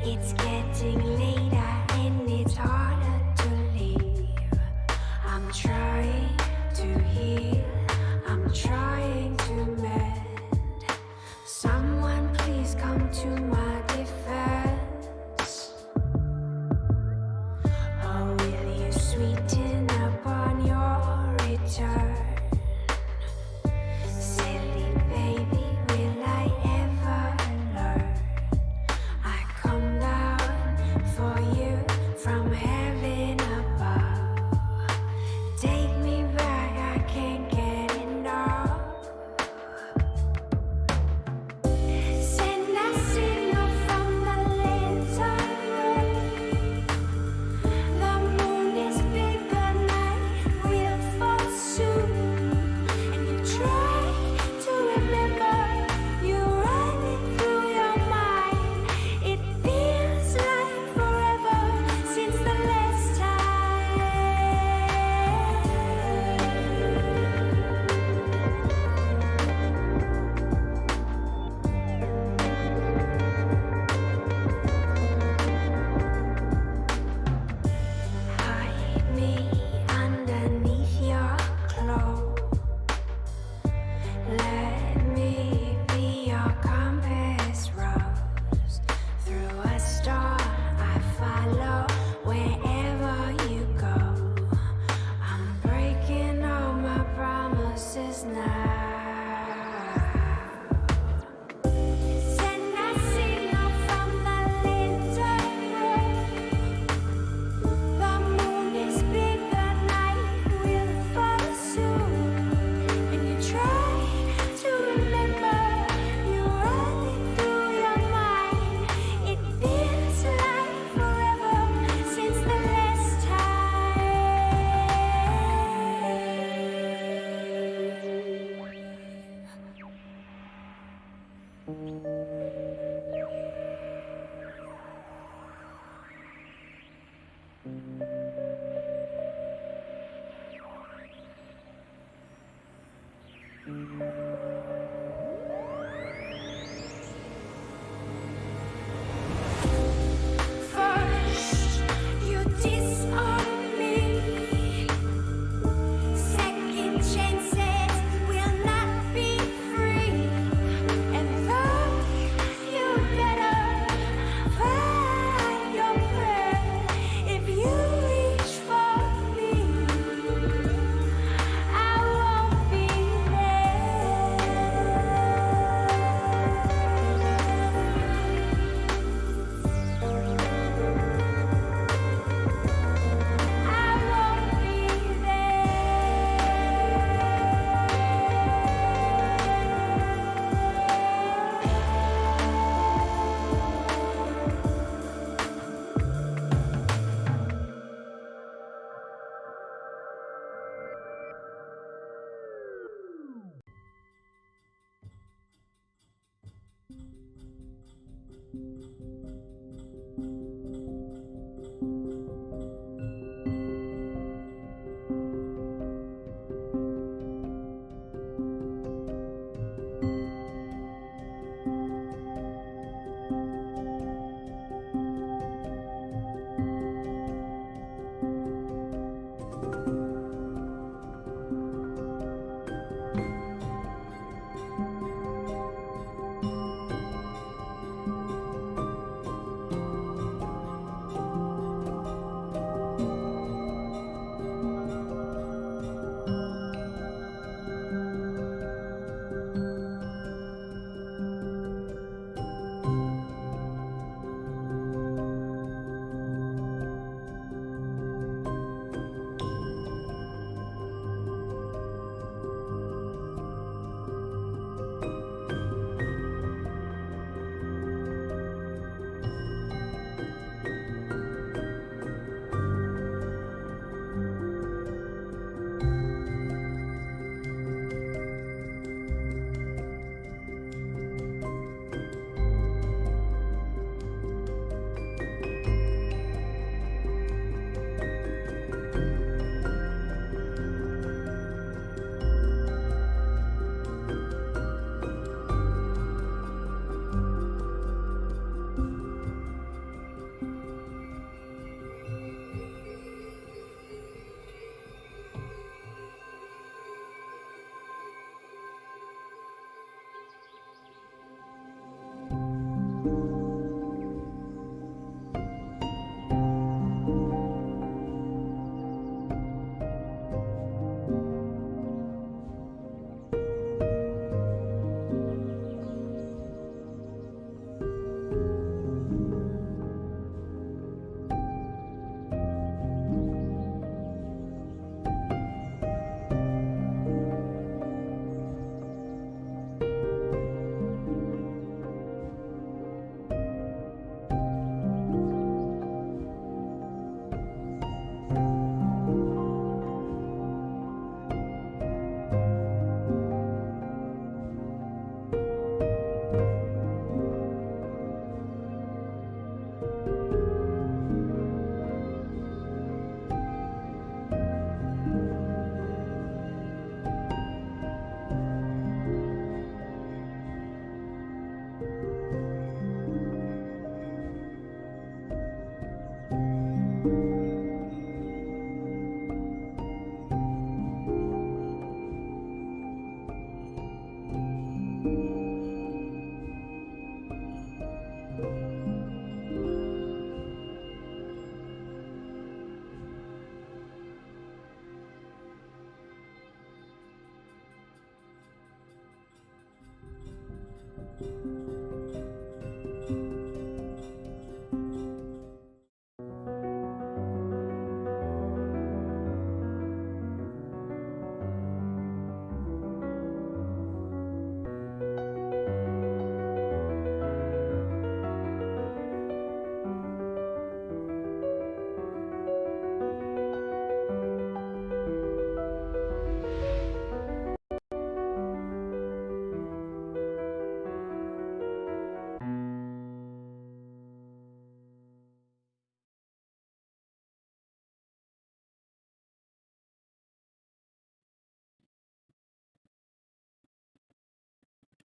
It's getting later and it's harder to leave. I'm trying to heal, I'm trying to mend. Someone please come to my defense. Or will you sweeten upon your return? Silly baby, will I ever learn? I come down for you from heaven.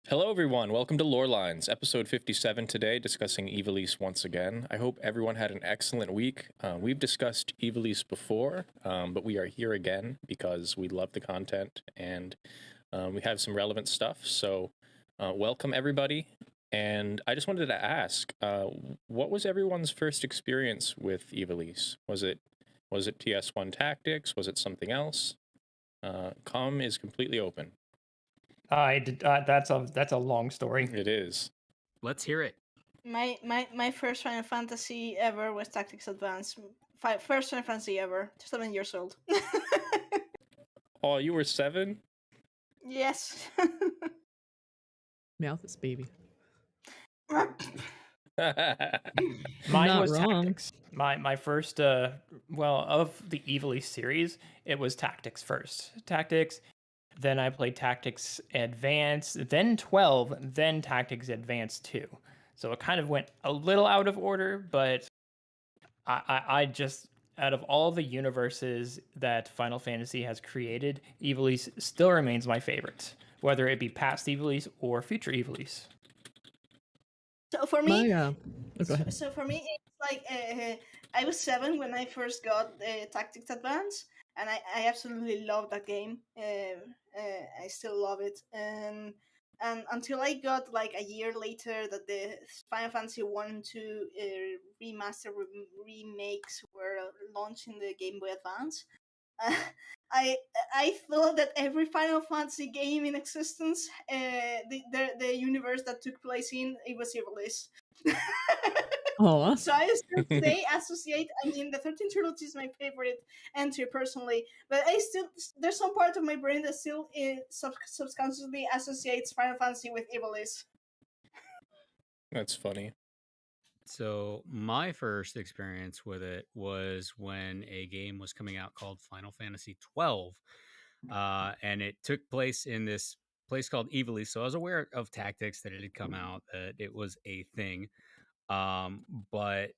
Hello everyone, welcome to Lorelines, episode 57 today, discussing Ivelisse once again. I hope everyone had an excellent week. We've discussed Ivelisse before, but we are here again because we love the content and we have some relevant stuff. So welcome everybody. And I just wanted to ask, what was everyone's first experience with Ivelisse? Was it PS1 Tactics? Was it something else? Com is completely open. I did. That's a long story. It is. Let's hear it. My first Final Fantasy ever was Tactics Advance. First Final Fantasy ever. 7 years old. Oh, you were 7? Yes. Mouth is baby. Mine Not was wrong. Tactics. My first of the Ivalice series, it was Tactics first. Tactics. Then I played Tactics Advance, then 12, then Tactics Advance 2. So it kind of went a little out of order, but I just, out of all the universes that Final Fantasy has created, Ivalice still remains my favorite, whether it be past Ivalice or future Ivalice. So for me, Go ahead. So for me, it's like I was 7 when I first got Tactics Advance, and I absolutely love that game. I still love it, and until I got like a year later that the Final Fantasy 1 and 2 remaster remakes were launched in the Game Boy Advance. I thought that every Final Fantasy game in existence, the universe that took place in, it was Ivalice. Oh, So I still today associate. I mean, the 13 Trilogy is my favorite entry personally, but there's some part of my brain that still subconsciously associates Final Fantasy with Ivalice. That's funny. So my first experience with it was when a game was coming out called Final Fantasy XII, and it took place in this place called Ivalice. So I was aware of Tactics, that it had come out, that it was a thing. But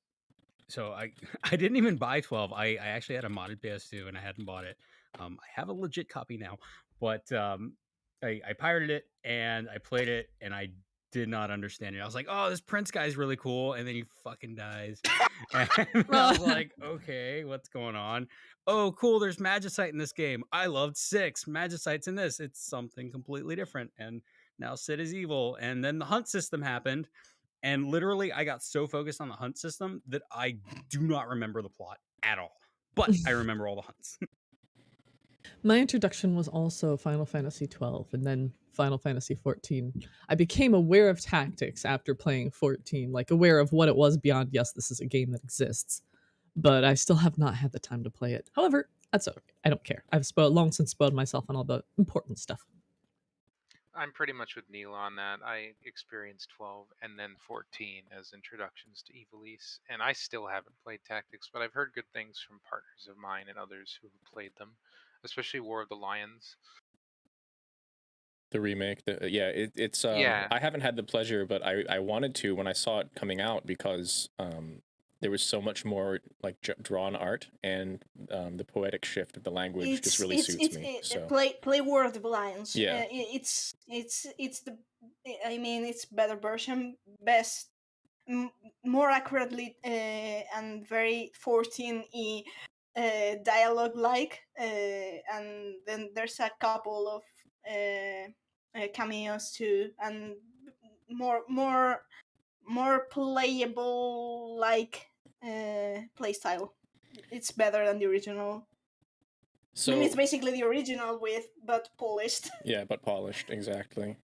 so I I didn't even buy 12. I actually had a modded PS2 and I hadn't bought it. I have a legit copy now, but I pirated it and I played it and I did not understand it. I was like, oh, this Prince guy's really cool, and then he fucking dies. And I was like, okay, what's going on? Oh, cool, there's Magicite in this game. I loved 6. Magicite's in this. It's something completely different. And now Sid is evil. And then the hunt system happened. And literally, I got so focused on the hunt system that I do not remember the plot at all. But I remember all the hunts. My introduction was also Final Fantasy XII and then Final Fantasy XIV. I became aware of tactics after playing 14, like aware of what it was beyond, yes, this is a game that exists. But I still have not had the time to play it. However, that's okay. I don't care. I've long since spoiled myself on all the important stuff. I'm pretty much with Neil on that. I experienced 12 and then 14 as introductions to Ivalice, and I still haven't played Tactics, but I've heard good things from partners of mine and others who have played them, especially War of the Lions. The remake, it's Yeah. I haven't had the pleasure, but I wanted to when I saw it coming out because there was so much more like drawn art, and the poetic shift of the language just really suits me. So play War of the Lions. Yeah. It's the, I mean, it's better version, best, more accurately and very 14e dialogue like, and then there's a couple of cameos too, and more playable like playstyle. It's better than the original. so I mean, it's basically the original but polished. yeah, but polished, exactly.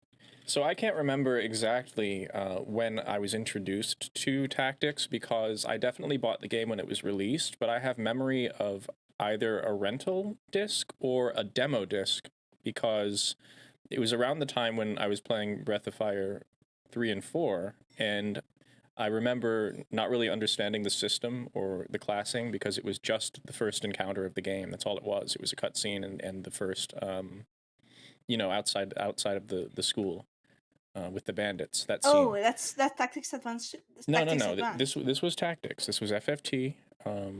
So I can't remember exactly when I was introduced to Tactics, because I definitely bought the game when it was released, but I have memory of either a rental disc or a demo disc, because it was around the time when I was playing Breath of Fire 3 and 4, and I remember not really understanding the system or the classing, because it was just the first encounter of the game. That's all it was. It was a cutscene and the first, outside of the school with the bandits. That scene. Oh, that's Tactics Advance. No. Advance. This was Tactics. This was FFT.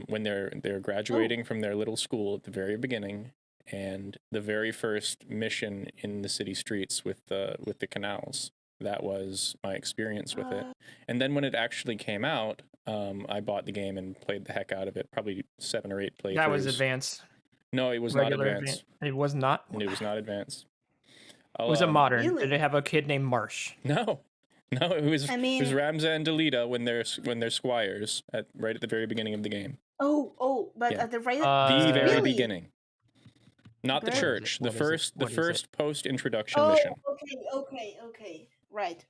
When they're graduating from their little school at the very beginning, and the very first mission in the city streets with the canals. That was my experience with it. And then when it actually came out, I bought the game and played the heck out of it. Probably 7 or 8 playthroughs. That was advanced. No, it was Regular not advanced. It was not. It was not advanced. It was a modern. Really? Did it have a kid named Marsh? No, it was. I mean- it was Ramza and Delita when they're squires right at the very beginning of the game. But Yeah. at the right The very really? beginning. Not the Very- church. What The is it? first What is first post introduction Oh, mission. okay. Right.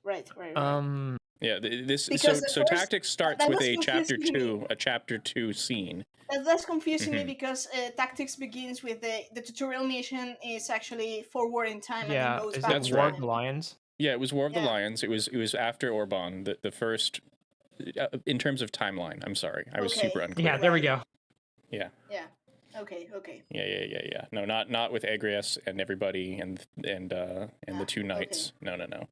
Yeah, this Because the so first- Tactics starts that with was a chapter confusing me. 2, chapter 2 scene. That's confusing me Mhm. because Tactics begins with the tutorial mission is actually forward in time and Yeah, then goes is back. that That's in War right. of the Lions? Yeah, it was War of the Yeah. Lions. It was after Orban, the first in terms of timeline. I'm sorry, I was Okay. super unclear. Yeah, there we go. Yeah. Okay. Yeah. No, not with Agrias and everybody and the two knights. Okay. No.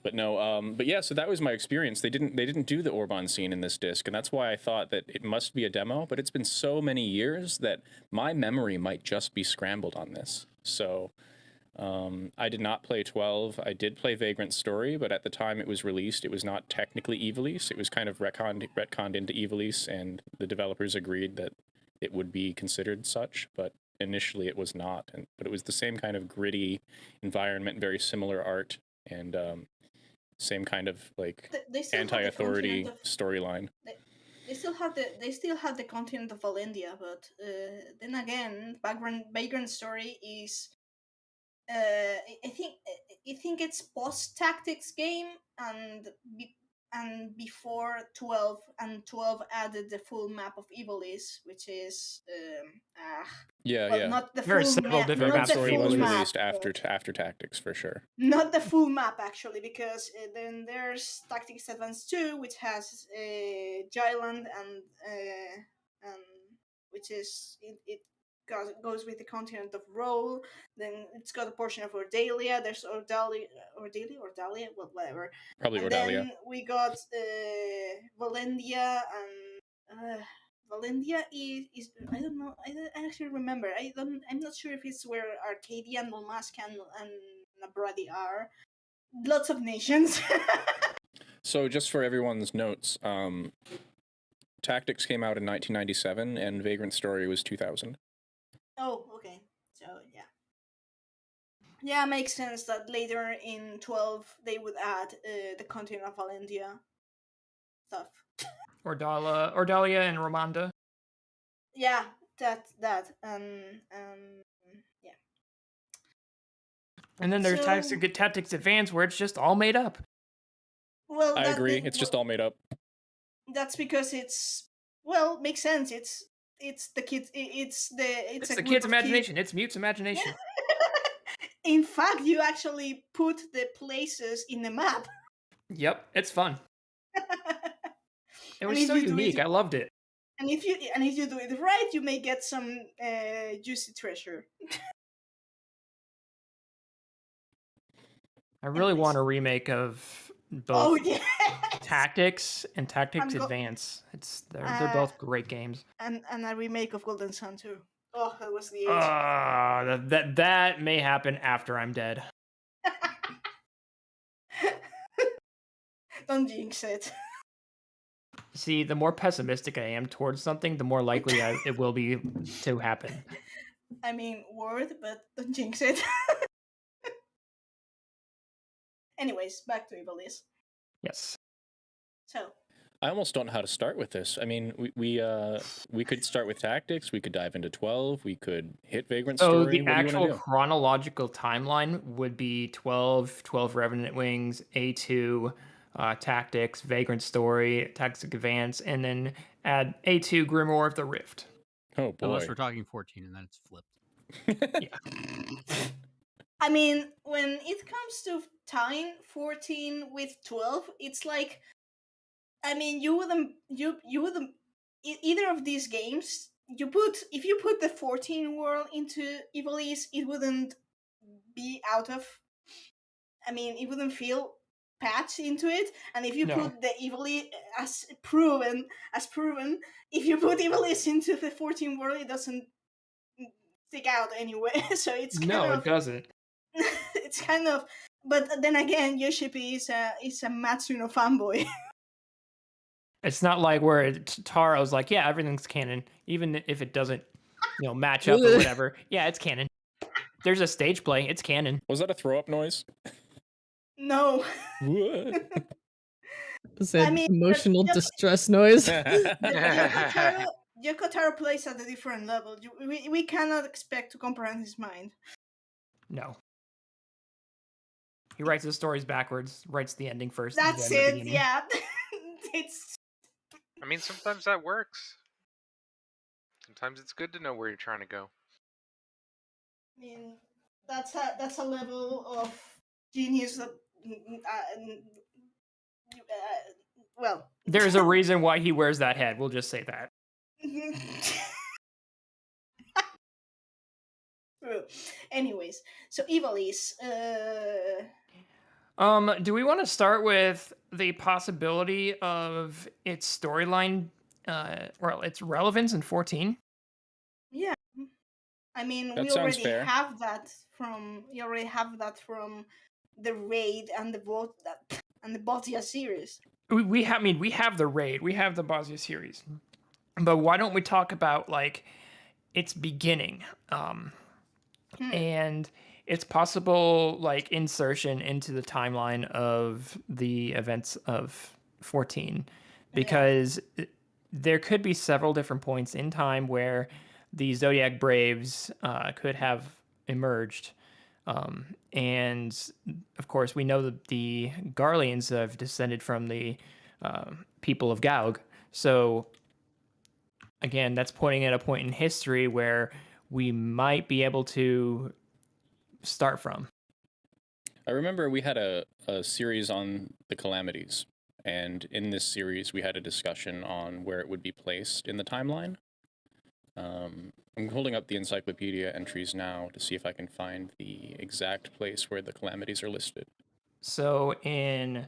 But no, but yeah, so that was my experience. They didn't do the Orban scene in this disc, and that's why I thought that it must be a demo, but it's been so many years that my memory might just be scrambled on this. So I did not play 12. I did play Vagrant Story, but at the time it was released, it was not technically Ivalice. It was kind of retconned into Ivalice, and the developers agreed that it would be considered such, but initially it was not. But it was the same kind of gritty environment, very similar art, and same kind of like They still have the anti-authority continent of- storyline. They still have the continent of Valendia, but then again, Vagrant Story is I think it's post Tactics game and before 12, and 12 added the full map of Ivalice, which is Yeah. not the There are full several map. different Vagrant Not the Story full was map, released but- after Tactics for sure. Not the full map actually, because then there's Tactics Advance 2, which has Gyland and which is it goes with the continent of Roll. Then it's got a portion of Ordalia. There's Ordalia, well, whatever. Probably And Ordalia. then we got Valendia, and Valendia is I don't know. I actually remember. I'm not sure if it's where Arcadia and Malmask and Nabradi are. Lots of nations. So just for everyone's notes, Tactics came out in 1997 and Vagrant Story was 2000. Oh, okay. So yeah. Yeah, makes sense that later in 12 they would add the continent of Valendia. stuff. Ordalia and Romanda. Yeah, that yeah. And then there's So- Tactics Advance, where it's just all made up. Well, I agree. It's just all made up. That's because makes sense. It's the kids. It's It's a the group kid's of imagination. It's Mute's imagination. In fact, you actually put the places in the map. Yep, it's fun. It And was if so you do unique. it- I loved it. And if you do it right, you may get some juicy treasure. I really Anyways. want a remake of both Oh yeah. Tactics and Tactics I'm go- Advance. They're both great games. And a remake of Golden Sun too. Oh, that was the age. That may happen after I'm dead. Don't jinx it. See, the more pessimistic I am towards something, the more likely it will be to happen. I mean, word, but don't jinx it. Anyways, back to Ivalice. Yes. So, I almost don't know how to start with this. I mean, we could start with Tactics. We could dive into 12. We could hit Vagrant So Story. the What do you actual want to do? chronological timeline would be 12 Revenant Wings, A2, Tactics, Vagrant Story, Tactics Advance, and then add A2 Grimoire of the Rift. Oh boy. Unless we're talking 14 and then it's flipped. I mean, when it comes to tying 14 with 12, it's like, I mean, you wouldn't either of these games. If you put the 14 world into Ivalice, it wouldn't be out of. I mean, it wouldn't feel patched into it. And if you No. put the Ivalice as proven, if you put Ivalice into the 14 world, it doesn't stick out anyway. So it's kind No, of. it doesn't. It's kind of, but then again, Yoshipi is a Matsuno fanboy. It's not like where Taro's like, yeah, everything's canon, even if it doesn't, match up or whatever. Yeah, it's canon. There's a stage play. It's canon. Was that a throw up noise? No. What? Is that I mean, emotional just- distress noise? Yoko Taro plays at a different level. We cannot expect to comprehend his mind. No. He writes his stories backwards, writes the ending first. and That's then the it. beginning. Yeah. It's. I mean, sometimes that works. Sometimes it's good to know where you're trying to go. I mean, that's a level of genius that. Well. There's a reason why he wears that head. We'll just say that. Anyways, so Ivalice. Do we want to start with the possibility of its storyline, its relevance in 14? Yeah, I mean, That we sounds already fair. have that from. You already have that from the raid and the Botia series. We have the raid, we have the Bosnia series, but why don't we talk about like its beginning, and its possible like insertion into the timeline of the events of 14, because there could be several different points in time where the Zodiac Braves could have emerged. And of course, we know that the Garleans have descended from the people of Gaug. So again, that's pointing at a point in history where we might be able to start from. I remember we had a series on the calamities, and in this series we had a discussion on where it would be placed in the timeline. I'm holding up the encyclopedia entries now to see if I can find the exact place where the calamities are listed. So in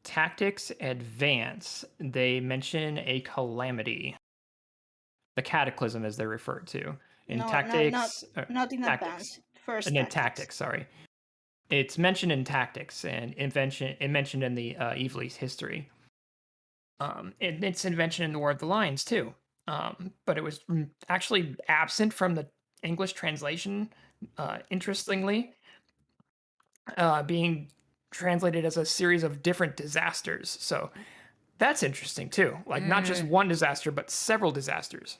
Tactics Advance, they mention a calamity. The cataclysm, as they're referred to. In Tactics... not in Tactics. Advance. First And in Tactics, sorry. It's mentioned in Tactics, and it mentioned in the Ivalice history. It's mentioned in the War of the Lions, too. But it was actually absent from the English translation, interestingly, being translated as a series of different disasters. So That's interesting too. Like not just one disaster, but several disasters.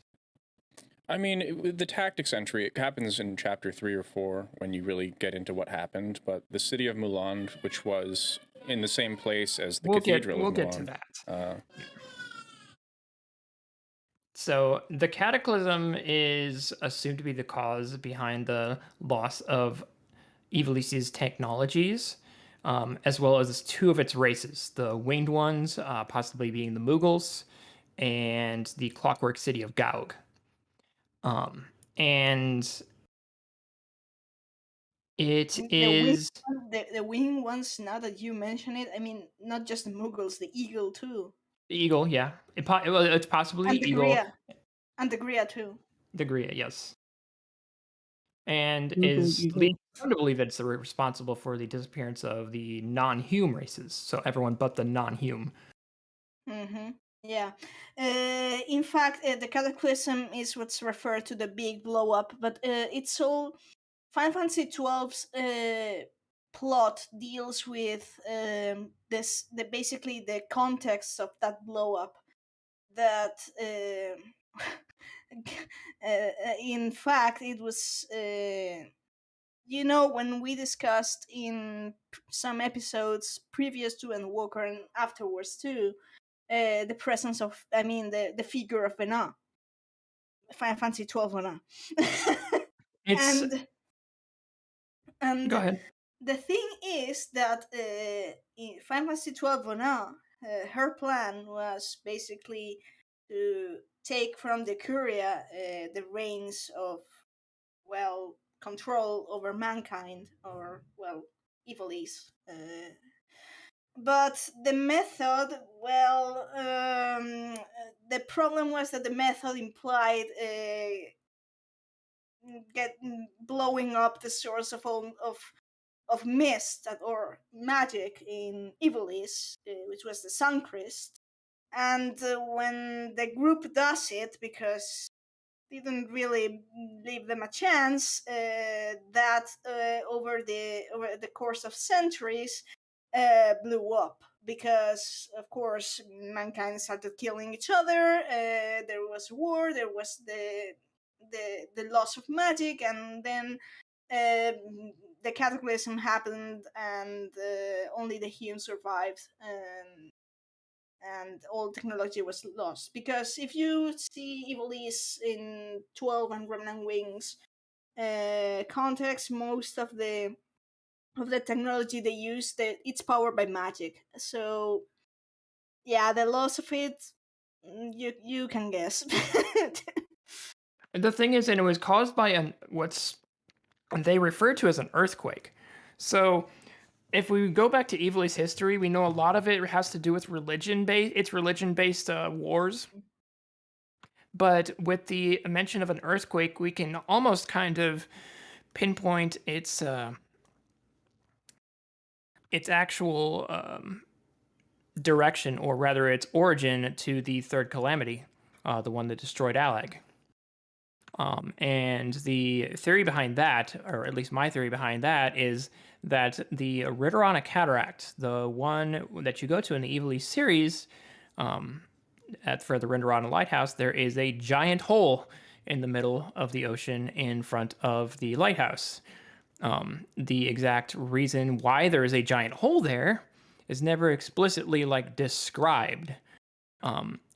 I mean, with the tactics entry, it happens in chapter 3 or 4 when you really get into what happened. But the city of Muland, which was in the same place as the cathedral We'll of get to Muland, that. So the cataclysm is assumed to be the cause behind the loss of Ivalice's technologies, as well as 2 of its races, the winged ones, possibly being the Mughals, and the clockwork city of Gaug. And it is the wing ones. Now that you mention it, I mean, not just the Mughals, the eagle too, the eagle, yeah. It's possibly and the the eagle, Gria, and the Gria too. the Gria, yes. And Google is Eagle. leading to believe it's responsible for the disappearance of the non-hume races. So everyone but the non-hume. Mm-hmm. Yeah. In fact, the cataclysm is what's referred to the big blow up, but it's all Final Fantasy XII's plot deals with basically the context of that blow up. That in fact it was when we discussed in some episodes previous to and Walker and afterwards too, the presence of, the figure of Venat, Final Fantasy 12 Venat. It's and go ahead. the thing is that in Final Fantasy 12 Venat, her plan was basically to take from the Curia the reins of, control over mankind, or, Ivalice. But the method, the problem was that the method implied blowing up the source of all of mist or magic in Ivalice, which was the Suncrest. And when the group does it, because didn't really leave them a chance, that over the course of centuries blew up, because of course mankind started killing each other. There was war, there was the loss of magic, and then the cataclysm happened, and only the human survived, and all technology was lost. Because if you see Ivalice in 12 and Remnant Wings context, most of the technology they use, it's powered by magic. So yeah, the loss of it, you can guess. The thing is, and it was caused by what's they refer to as an earthquake. So if we go back to Ivalice history, we know a lot of it has to do with religion-based wars. But with the mention of an earthquake, we can almost kind of pinpoint its actual direction, or rather its origin, to the Third Calamity, the one that destroyed Alag. And the theory behind that, or at least my theory behind that, is that the Ridorana Cataract, the one that you go to in the Ivalice series, for the Ridorana Lighthouse, there is a giant hole in the middle of the ocean in front of the lighthouse. The exact reason why there is a giant hole there is never explicitly described.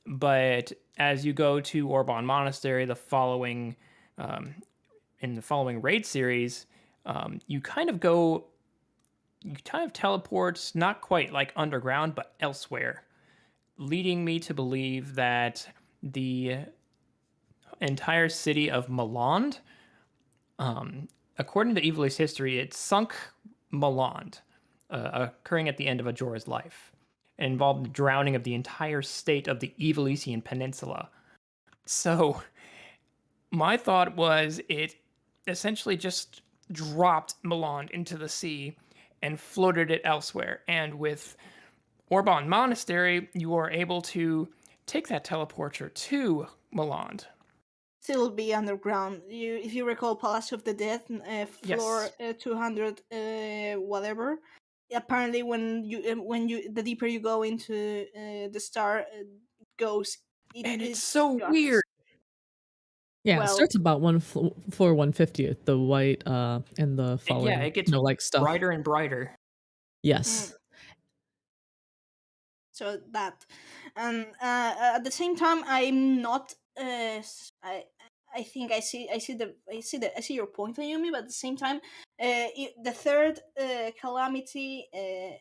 But as you go to Orban Monastery, in the following raid series, you kind of teleport, not quite underground, but elsewhere, leading me to believe that the entire city of Muland, according to Ivalice history, it sunk Muland, occurring at the end of Ajora's life. It involved the drowning of the entire state of the Ivalician Peninsula. So, my thought was it essentially just dropped Muland into the sea and floated it elsewhere. And with Orban Monastery, you are able to take that teleporter to Muland. Still be underground. If you recall Palace of the Dead, floor Yes. 200 whatever, apparently when you the deeper you go into the star, it goes. And It it's so got- weird. Yeah, it Well, starts about 1/150th, the white and the falling, Yeah, it gets like stuff. brighter and brighter. Yes. So that, and at the same time, I'm not. I think I see your point, Ayumi. But at the same time, the third calamity,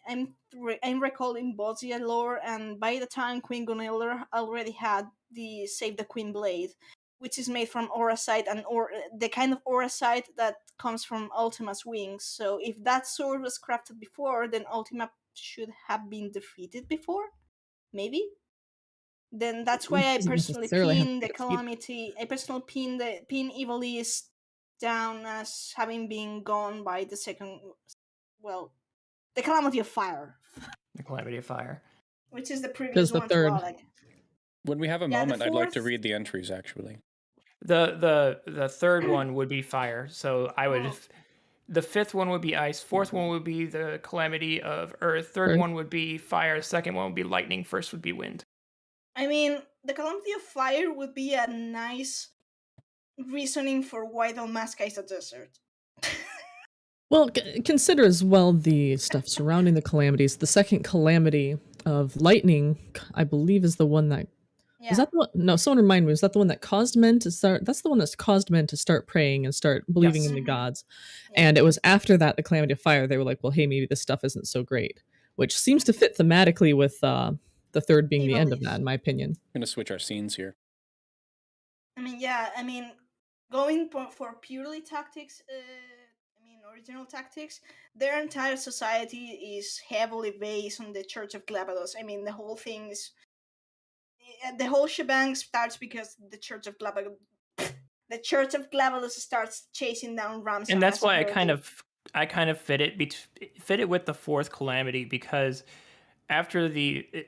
I'm recalling Bosnia lore, and by the time Queen Gunilla already had the Save the Queen blade, which is made from auracite and the kind of auracite that comes from Ultima's wings. So if that sword was crafted before, then Ultima should have been defeated before, maybe. Then that's why I Doesn't personally necessarily have pin to the be a feat. calamity. I personally pin Ivalice down as having been gone by the second. Well, the calamity of fire, The Calamity of Fire. which is the previous the one third. to Alec. When we have a Yeah, the moment, I'd like to fourth- read the entries actually. The third one would be fire. So I would. Oh. The fifth one would be ice. Fourth one would be the Calamity of Earth. Third Earth. one would be fire. Second one would be lightning. First would be wind. I mean, the calamity of fire would be a nice reasoning for why Dalmasca is a desert. Well, consider as well the stuff surrounding the calamities. The second calamity of lightning, I believe, is the one that Yeah. is that the one? No, someone remind me. Is that the one that caused men to start? That's the one that's caused men to start praying and start believing Yes. in the Mhm. gods. Yeah. And it was after that, the calamity of fire. They were like, well, hey, maybe this stuff isn't so great, which seems to fit thematically with the third being the end of Ivalice. that, in my opinion. I'm gonna switch our scenes here. I mean, yeah. I mean, going for purely tactics. Original tactics. Their entire society is heavily based on the Church of Glabados. I mean, the whole thing is. The whole shebang starts because the Church of Glabados. The Church of Glabados starts chasing down Ramsar. And that's why I as kind of fit it with the fourth calamity, because after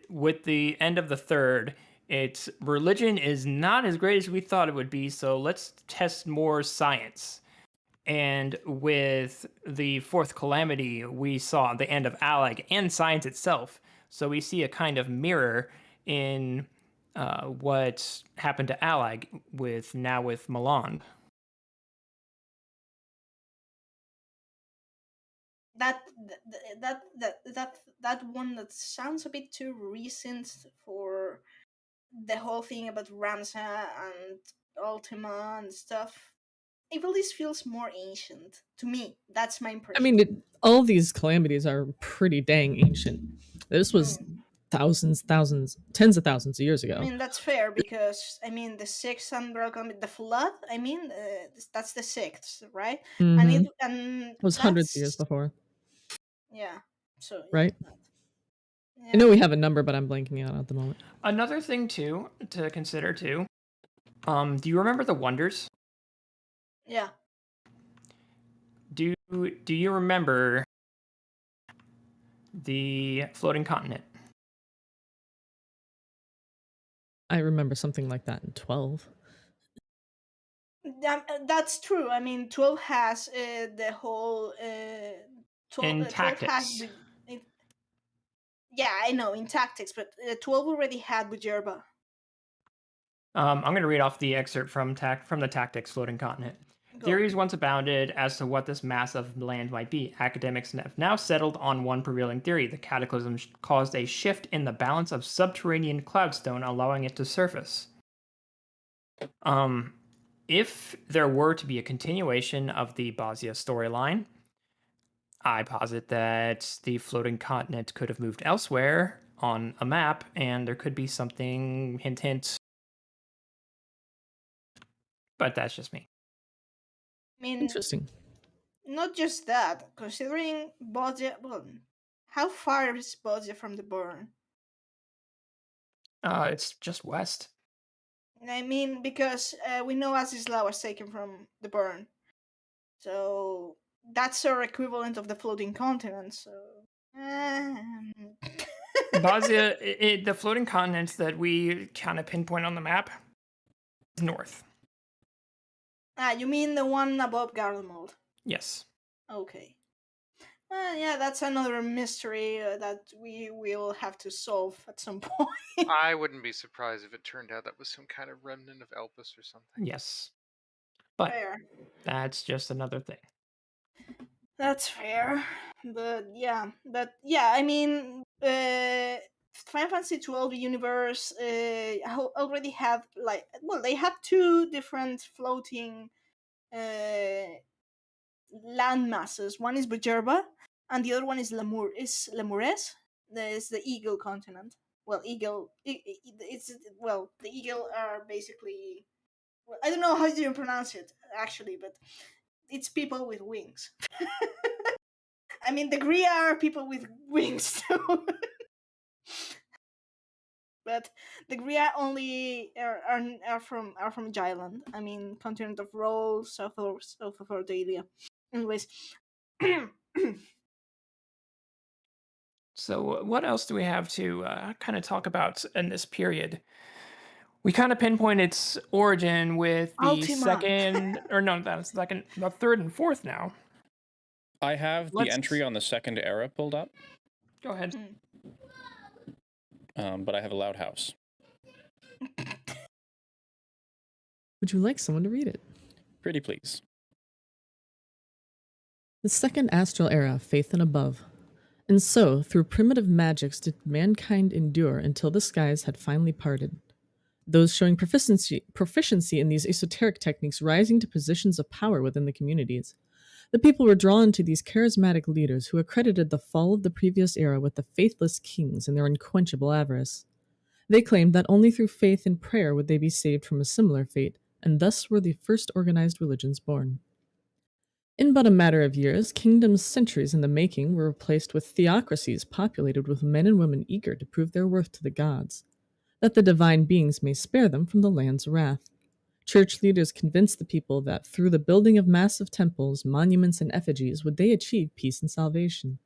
with the end of the third, it's religion is not as great as we thought it would be, so let's test more science. And with the fourth calamity, we saw the end of Alec and science itself. So we see a kind of mirror in what happened to Alec with Milan. That one that sounds a bit too recent for the whole thing about Ramsa and Ultima and stuff. Ivalice feels more ancient to me. That's my I impression. mean, all these calamities are pretty dang ancient. This was thousands, tens of thousands of years ago. I mean, that's fair because I mean the sixth umbrella calamity, the flood. I mean, that's the sixth, right? Mhm. And It was hundreds of that's- years before, Yeah. So yeah, right? yeah. I know we have a number, but I'm blanking out at the moment. Another thing too to consider too. Do you remember the Wonders? Yeah. Do you remember the floating continent? I remember something like that in 12. That's true. I mean, 12 has the whole. 12 has Tactics. yeah, I know in tactics, but 12 already had Bujerba. I'm going to read off the excerpt from the Tactics floating continent. Go. Theories once abounded as to what this mass of land might be. Academics have now settled on one prevailing theory. The cataclysm caused a shift in the balance of subterranean cloudstone, allowing it to surface. If there were to be a continuation of the Bosnia storyline, I posit that the floating continent could have moved elsewhere on a map, and there could be something, hint, hint. But that's just me. I mean, Interesting. not just that, considering Bosnia. Well, how far is Bosnia from the burn? It's just west. I mean, because we know Azizla was taken from the burn. So that's our equivalent of the floating continent. So. Bosnia, the floating continent that we kind of pinpoint on the map is north. You mean the one above Garlemald? Yes. Okay. Yeah, that's another mystery that we will have to solve at some point. I wouldn't be surprised if it turned out that was some kind of remnant of Elpis or something. Yes. But Fair. that's just another thing. That's fair. But yeah, I mean, Final Fantasy XII universe already had they had two different floating land masses. One is Bajerba, and the other one is Lemures. There's the Eagle continent. Well, the Eagle are basically. Well, I don't know how you pronounce it actually, but it's people with wings. I mean, the Gria are people with wings too. But the Gria only are from Jylland. I mean, continent of Roll, south of Ardalia. Anyways, So, what else do we have to kind of talk about in this period? We kind of pinpoint its origin with the Ultima. second, or no, that's second, the third and fourth now. I have the Let's- entry on the second era pulled up, Go ahead. but I have a loud house. Would you like someone to read it? Pretty please. The second astral era, faith and above. And so, through primitive magics, did mankind endure until the skies had finally parted. Those showing proficiency in these esoteric techniques rising to positions of power within the communities. The people were drawn to these charismatic leaders who accredited the fall of the previous era with the faithless kings and their unquenchable avarice. They claimed that only through faith and prayer would they be saved from a similar fate, and thus were the first organized religions born. In but a matter of years, kingdoms centuries in the making were replaced with theocracies populated with men and women eager to prove their worth to the gods, that the divine beings may spare them from the land's wrath. Church leaders convinced the people that through the building of massive temples, monuments, and effigies would they achieve peace and salvation.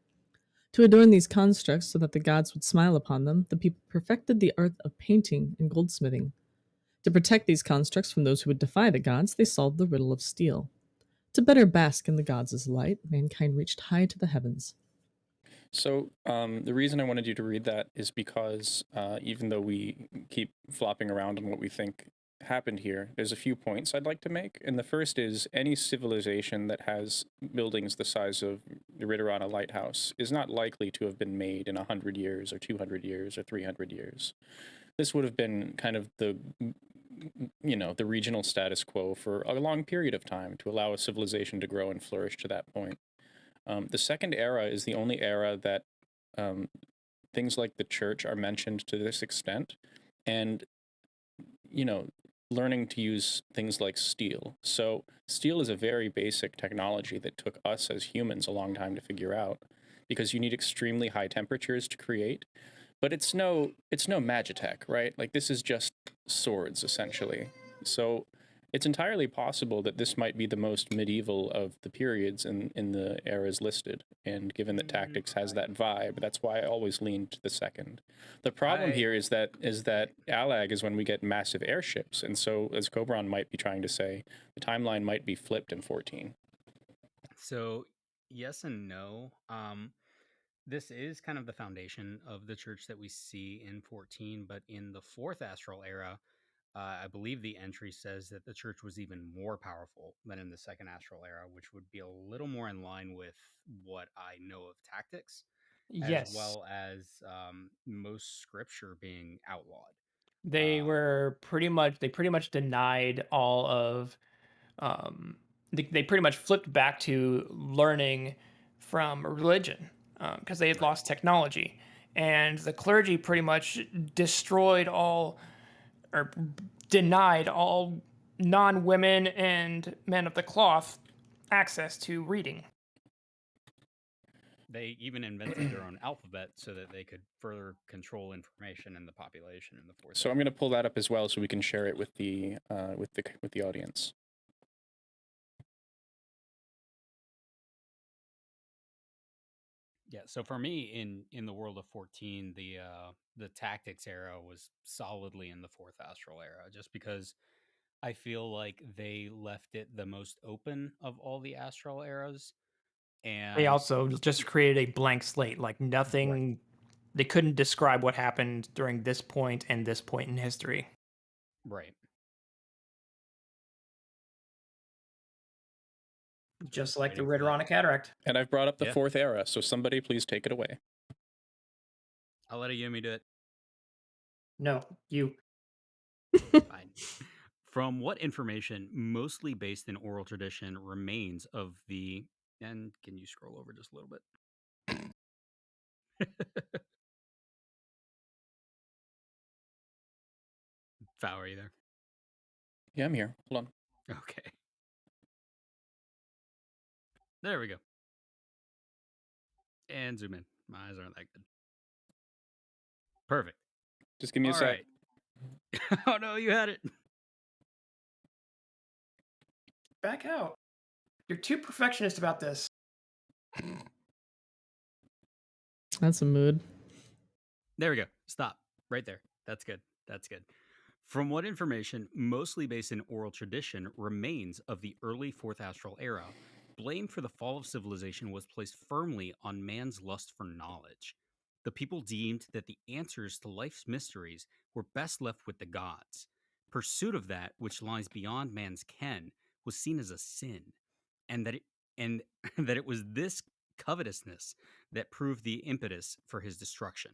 To adorn these constructs so that the gods would smile upon them, the people perfected the art of painting and goldsmithing. To protect these constructs from those who would defy the gods, they solved the riddle of steel. To better bask in the gods' light, mankind reached high to the heavens. So the reason I wanted you to read that is because even though we keep flopping around on what we think happened here, there's a few points I'd like to make. And the first is any civilization that has buildings the size of the Ritterana Lighthouse is not likely to have been made in 100 years or 200 years or 300 years. This would have been kind of the regional status quo for a long period of time to allow a civilization to grow and flourish to that point. The second era is the only era that things like the church are mentioned to this extent, and learning to use things like steel. So steel is a very basic technology that took us as humans a long time to figure out, because you need extremely high temperatures to create. But it's no magitech, right? Like, this is just swords, essentially. So it's entirely possible that this might be the most medieval of the periods in the eras listed. And given that Tactics has that vibe, that's why I always lean to the second. The problem here is that Alag is when we get massive airships. And so, as Cobron might be trying to say, the timeline might be flipped in 14. So, yes and no. This is kind of the foundation of the church that we see in 14, but in the fourth astral era, I believe the entry says that the church was even more powerful than in the second astral era, which would be a little more in line with what I know of Tactics, Yes. as well as most scripture being outlawed. They pretty much denied all of they pretty much flipped back to learning from religion because they had lost technology, and the clergy pretty much destroyed all or denied all non-women and men of the cloth access to reading. They even invented their own alphabet so that they could further control information in the population in the fourth. So I'm going to pull that up as well so we can share it with the audience. Yeah, so for me in the world of 14, the Tactics era was solidly in the fourth astral era, just because I feel like they left it the most open of all the astral eras. They And also just created a blank slate, like nothing. They couldn't describe what happened during this point and this point in history. right. Just like the Waiting for that. Ridderonic Cataract. And I've brought up the Yeah. fourth era, so somebody please take it away. I'll let a Yumi do it. No, you. Fine. From what information, mostly based in oral tradition, remains of the. And can you scroll over just a little bit? Val, are you there? Yeah, I'm here. Hold on. Okay. There we go. And zoom in. My eyes aren't that good. Perfect. Just give me a All sec. right. Oh no, you had it. Back out. You're too perfectionist about this. That's a mood. There we go. Stop. Right there. That's good. That's good. From what information, mostly based in oral tradition, remains of the early Fourth Astral Era, blame for the fall of civilization was placed firmly on man's lust for knowledge. The people deemed that the answers to life's mysteries were best left with the gods. Pursuit of that which lies beyond man's ken was seen as a sin, and that it was this covetousness that proved the impetus for his destruction.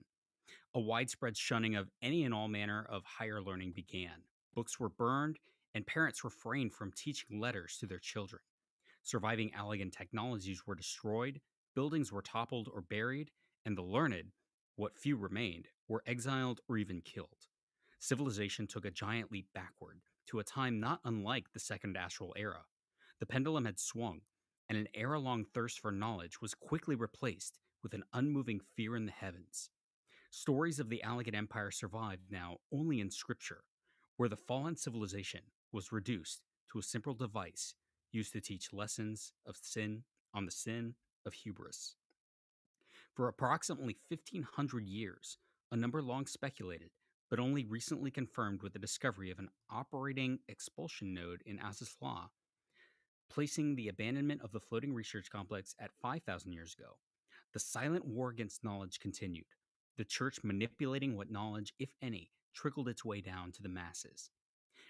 A widespread shunning of any and all manner of higher learning began. Books were burned, and parents refrained from teaching letters to their children. Surviving Allegan technologies were destroyed, buildings were toppled or buried, and the learned, what few remained, were exiled or even killed. Civilization took a giant leap backward to a time not unlike the Second Astral Era. The pendulum had swung, and an era-long thirst for knowledge was quickly replaced with an unmoving fear in the heavens. Stories of the Allegan Empire survived now only in scripture, where the fallen civilization was reduced to a simple device used to teach lessons of sin on the sin of hubris. For approximately 1,500 years, a number long speculated, but only recently confirmed with the discovery of an operating expulsion node in Asisla, placing the abandonment of the floating research complex at 5,000 years ago. The silent war against knowledge continued, the church manipulating what knowledge, if any, trickled its way down to the masses.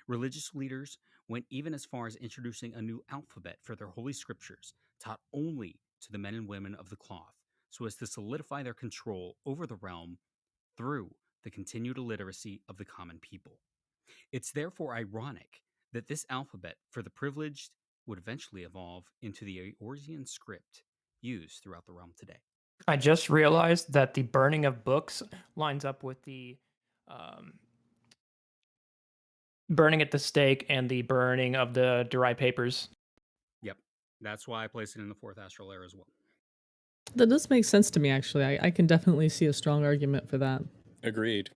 Religious leaders went even as far as introducing a new alphabet for their holy scriptures, taught only to the men and women of the cloth, so as to solidify their control over the realm through the continued illiteracy of the common people. It's therefore ironic that this alphabet for the privileged would eventually evolve into the Eorzean script used throughout the realm today. I just realized that the burning of books lines up with the burning at the stake and the burning of the Durai papers. Yep. That's why I place it in the Fourth Astral Era as well. That does make sense to me, actually. I can definitely see a strong argument for that. Agreed.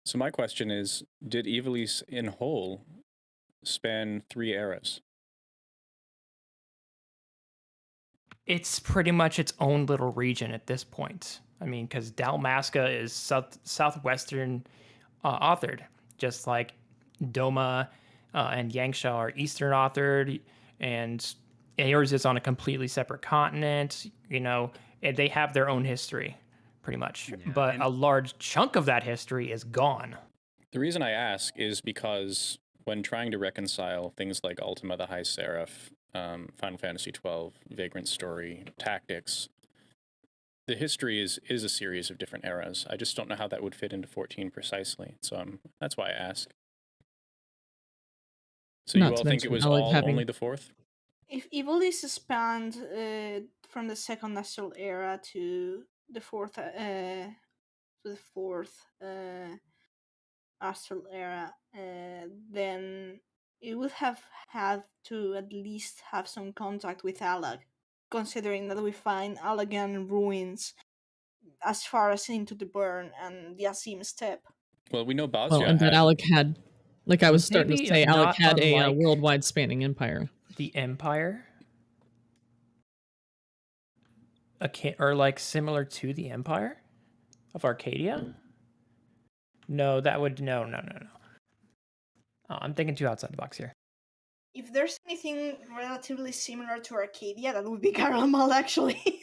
So my question is, did Ivelisse in whole span 3 eras? It's pretty much its own little region at this point. I mean, because Dalmasca is southwestern authored, just like Doma and Yangsha are Eastern authored, and Eors is on a completely separate continent. You know, and they have their own history, pretty much. Yeah, but and- a large chunk of that history is gone. The reason I ask is because when trying to reconcile things like Ultima the High Seraph, Final Fantasy XII, Vagrant Story, Tactics, the history is a series of different eras. I just don't know how that would fit into 14 precisely. So that's why I ask. So Not you to all think it mention was Alec all having- only the fourth? If Ivalice spanned from the Second Astral Era to the fourth Astral Era, then it would have had to at least have some contact with Alag, considering that we find Allagan ruins as far as into the Burn and the Azim Steppe. Well, we know Bazia Well, and that had... Alec had, like I was starting Maybe to say, if Alec not had a unlike- worldwide spanning empire. The Empire, or like similar to the Empire of Arcadia. No, that would no. Oh, I'm thinking too outside the box here. if there's anything relatively similar to Arcadia, that would be Garlemald, actually.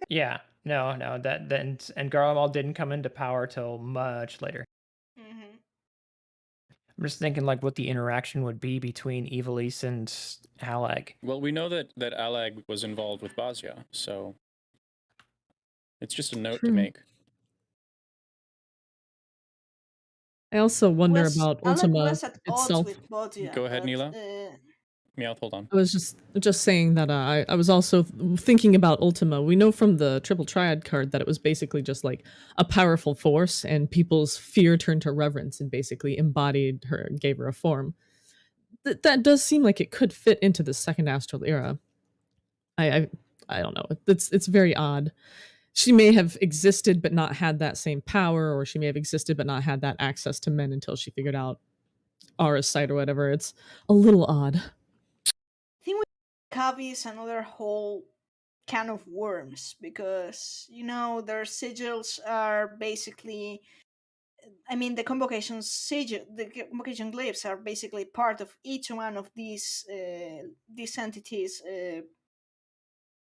Yeah, no, that then and Garlemald didn't come into power till much later. Hmm. I'm just thinking like what the interaction would be between Ivelisse and Alag. Well, we know that Alag was involved with Basia, so it's just a note to True. make. I also wonder about Alag Ultima was at odds itself. with Bodia. Go ahead, but, Neela. Meowth, hold on. I was just saying that I was also thinking about Ultima. We know from the Triple Triad card that it was basically just like a powerful force, and people's fear turned to reverence and basically embodied her, gave her a form. That does seem like it could fit into the second Astral era. I don't know. It's very odd. She may have existed but not had that same power, or she may have existed but not had that access to men until she figured out Aura's sight or whatever. It's a little odd. I think Kavi is another whole can of worms, because their sigils are basically, the convocation sigil, the convocation glyphs are basically part of each one of these entities'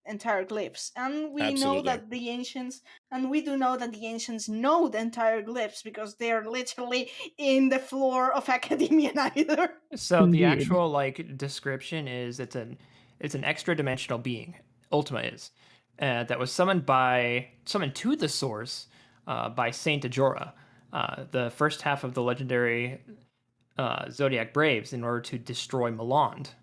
entire glyphs, and we know Absolutely. that the ancients, and we do know that the ancients know the entire glyphs because they are literally in the floor of academia neither. So the Indeed. actual like description is it's an extra dimensional being. Ultima is that was summoned to the source by Saint Ajora, the first half of the legendary Zodiac Braves, in order to destroy Meland.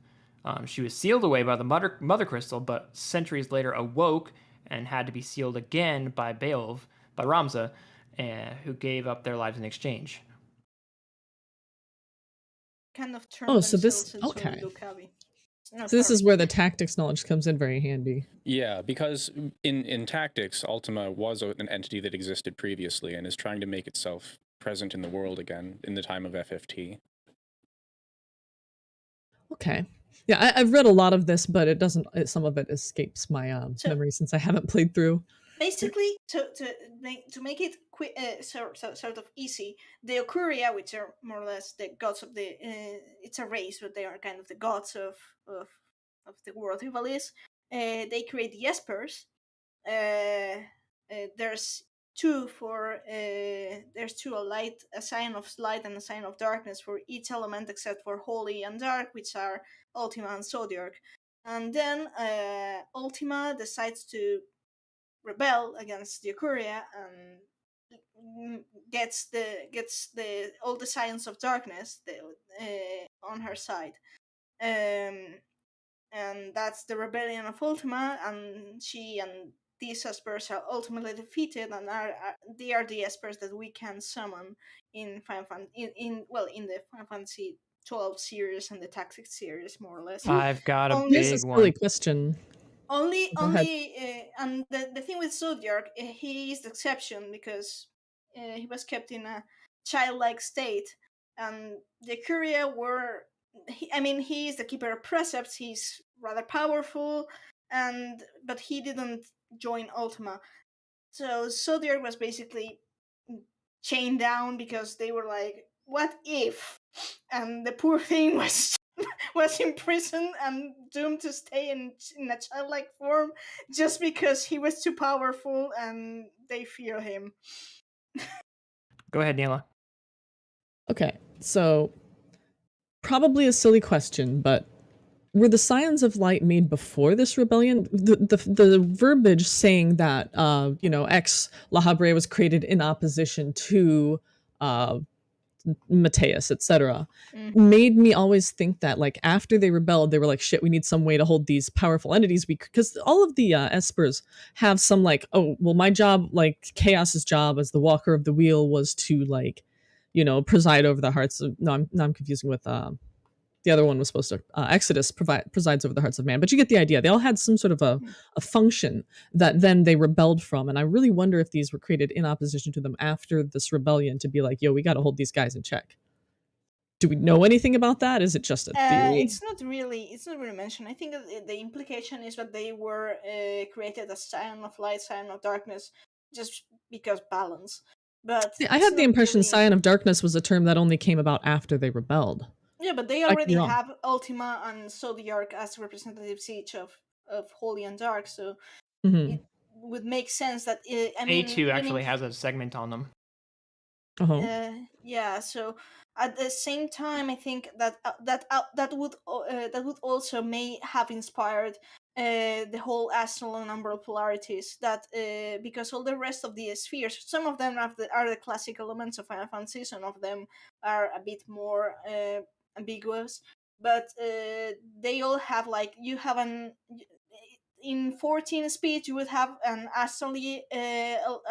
She was sealed away by the Mother Crystal, but centuries later awoke and had to be sealed again by by Ramza, who gave up their lives in exchange. Kind of turned Oh, so themselves this into okay. Lucavi. No, So this is sorry. where the tactics knowledge comes in very handy. Yeah, because in Tactics, Ultima was an entity that existed previously and is trying to make itself present in the world again in the time of FFT. Okay. Yeah, I've read a lot of this, but it doesn't. Some of it escapes my So- memory since I haven't played through. Basically, to make it sort of easy, the Okuria, which are more or less the gods of the, it's a race, but they are kind of the gods of the world Ivalice. They create the espers. There's two a sign of light and a sign of darkness for each element except for holy and dark, which are Ultima and Zodiac. And then Ultima decides to rebel against the Okuria and gets all the signs of darkness on her side. And that's the rebellion of Ultima, and she and these espers are ultimately defeated, and they are the espers that we can summon in in the Final Fantasy 12 series and the Tactics series, more or less. I've got a Only- Here's a big silly one. question. Only, Go ahead. and the thing with Zodiac, he is the exception because he was kept in a childlike state, and the Curia were. He is the keeper of precepts. He's rather powerful, but he didn't join Ultima. So Zodiac was basically chained down because they were like, "What if?" And the poor thing was imprisoned and doomed to stay in a childlike form just because he was too powerful and they fear him. Go ahead, Neela. Okay, so probably a silly question, but were the Scions of Light made before this rebellion? The verbiage saying that ex La Habre was created in opposition to Mateus, etc., made me always think that like after they rebelled, they were like, shit, we need some way to hold these powerful entities. Because all of the Espers have some like, oh, well, my job, like Chaos's job as the Walker of the Wheel was to like, preside over the hearts of. No, I'm confusing with the other one was supposed to Exodus presides over the hearts of man, but you get the idea. They all had some sort of a function that then they rebelled from, and I really wonder if these were created in opposition to them after this rebellion to be like, yo, we got to hold these guys in check. Do we know anything about that? Is it just a theory? It's not really mentioned. I think the implication is that they were created as Scion of Light, Scion of Darkness, just because balance. But See, I had the impression Scion of Darkness was a term that only came about after they rebelled. Yeah, but they I could be already wrong. have Ultima and Zodiark as representatives each of Holy and Dark, so Hmm. it would make sense that I mean, A2 actually winning. has a segment on them. Yeah, so at the same time, I think that that would also may have inspired the whole astral and umbral polarities. That because all the rest of the spheres, some of them are the classic elements of Final Fantasy, some of them are a bit more ambiguous, but they all have like you have an in 14 speed you would have an astrally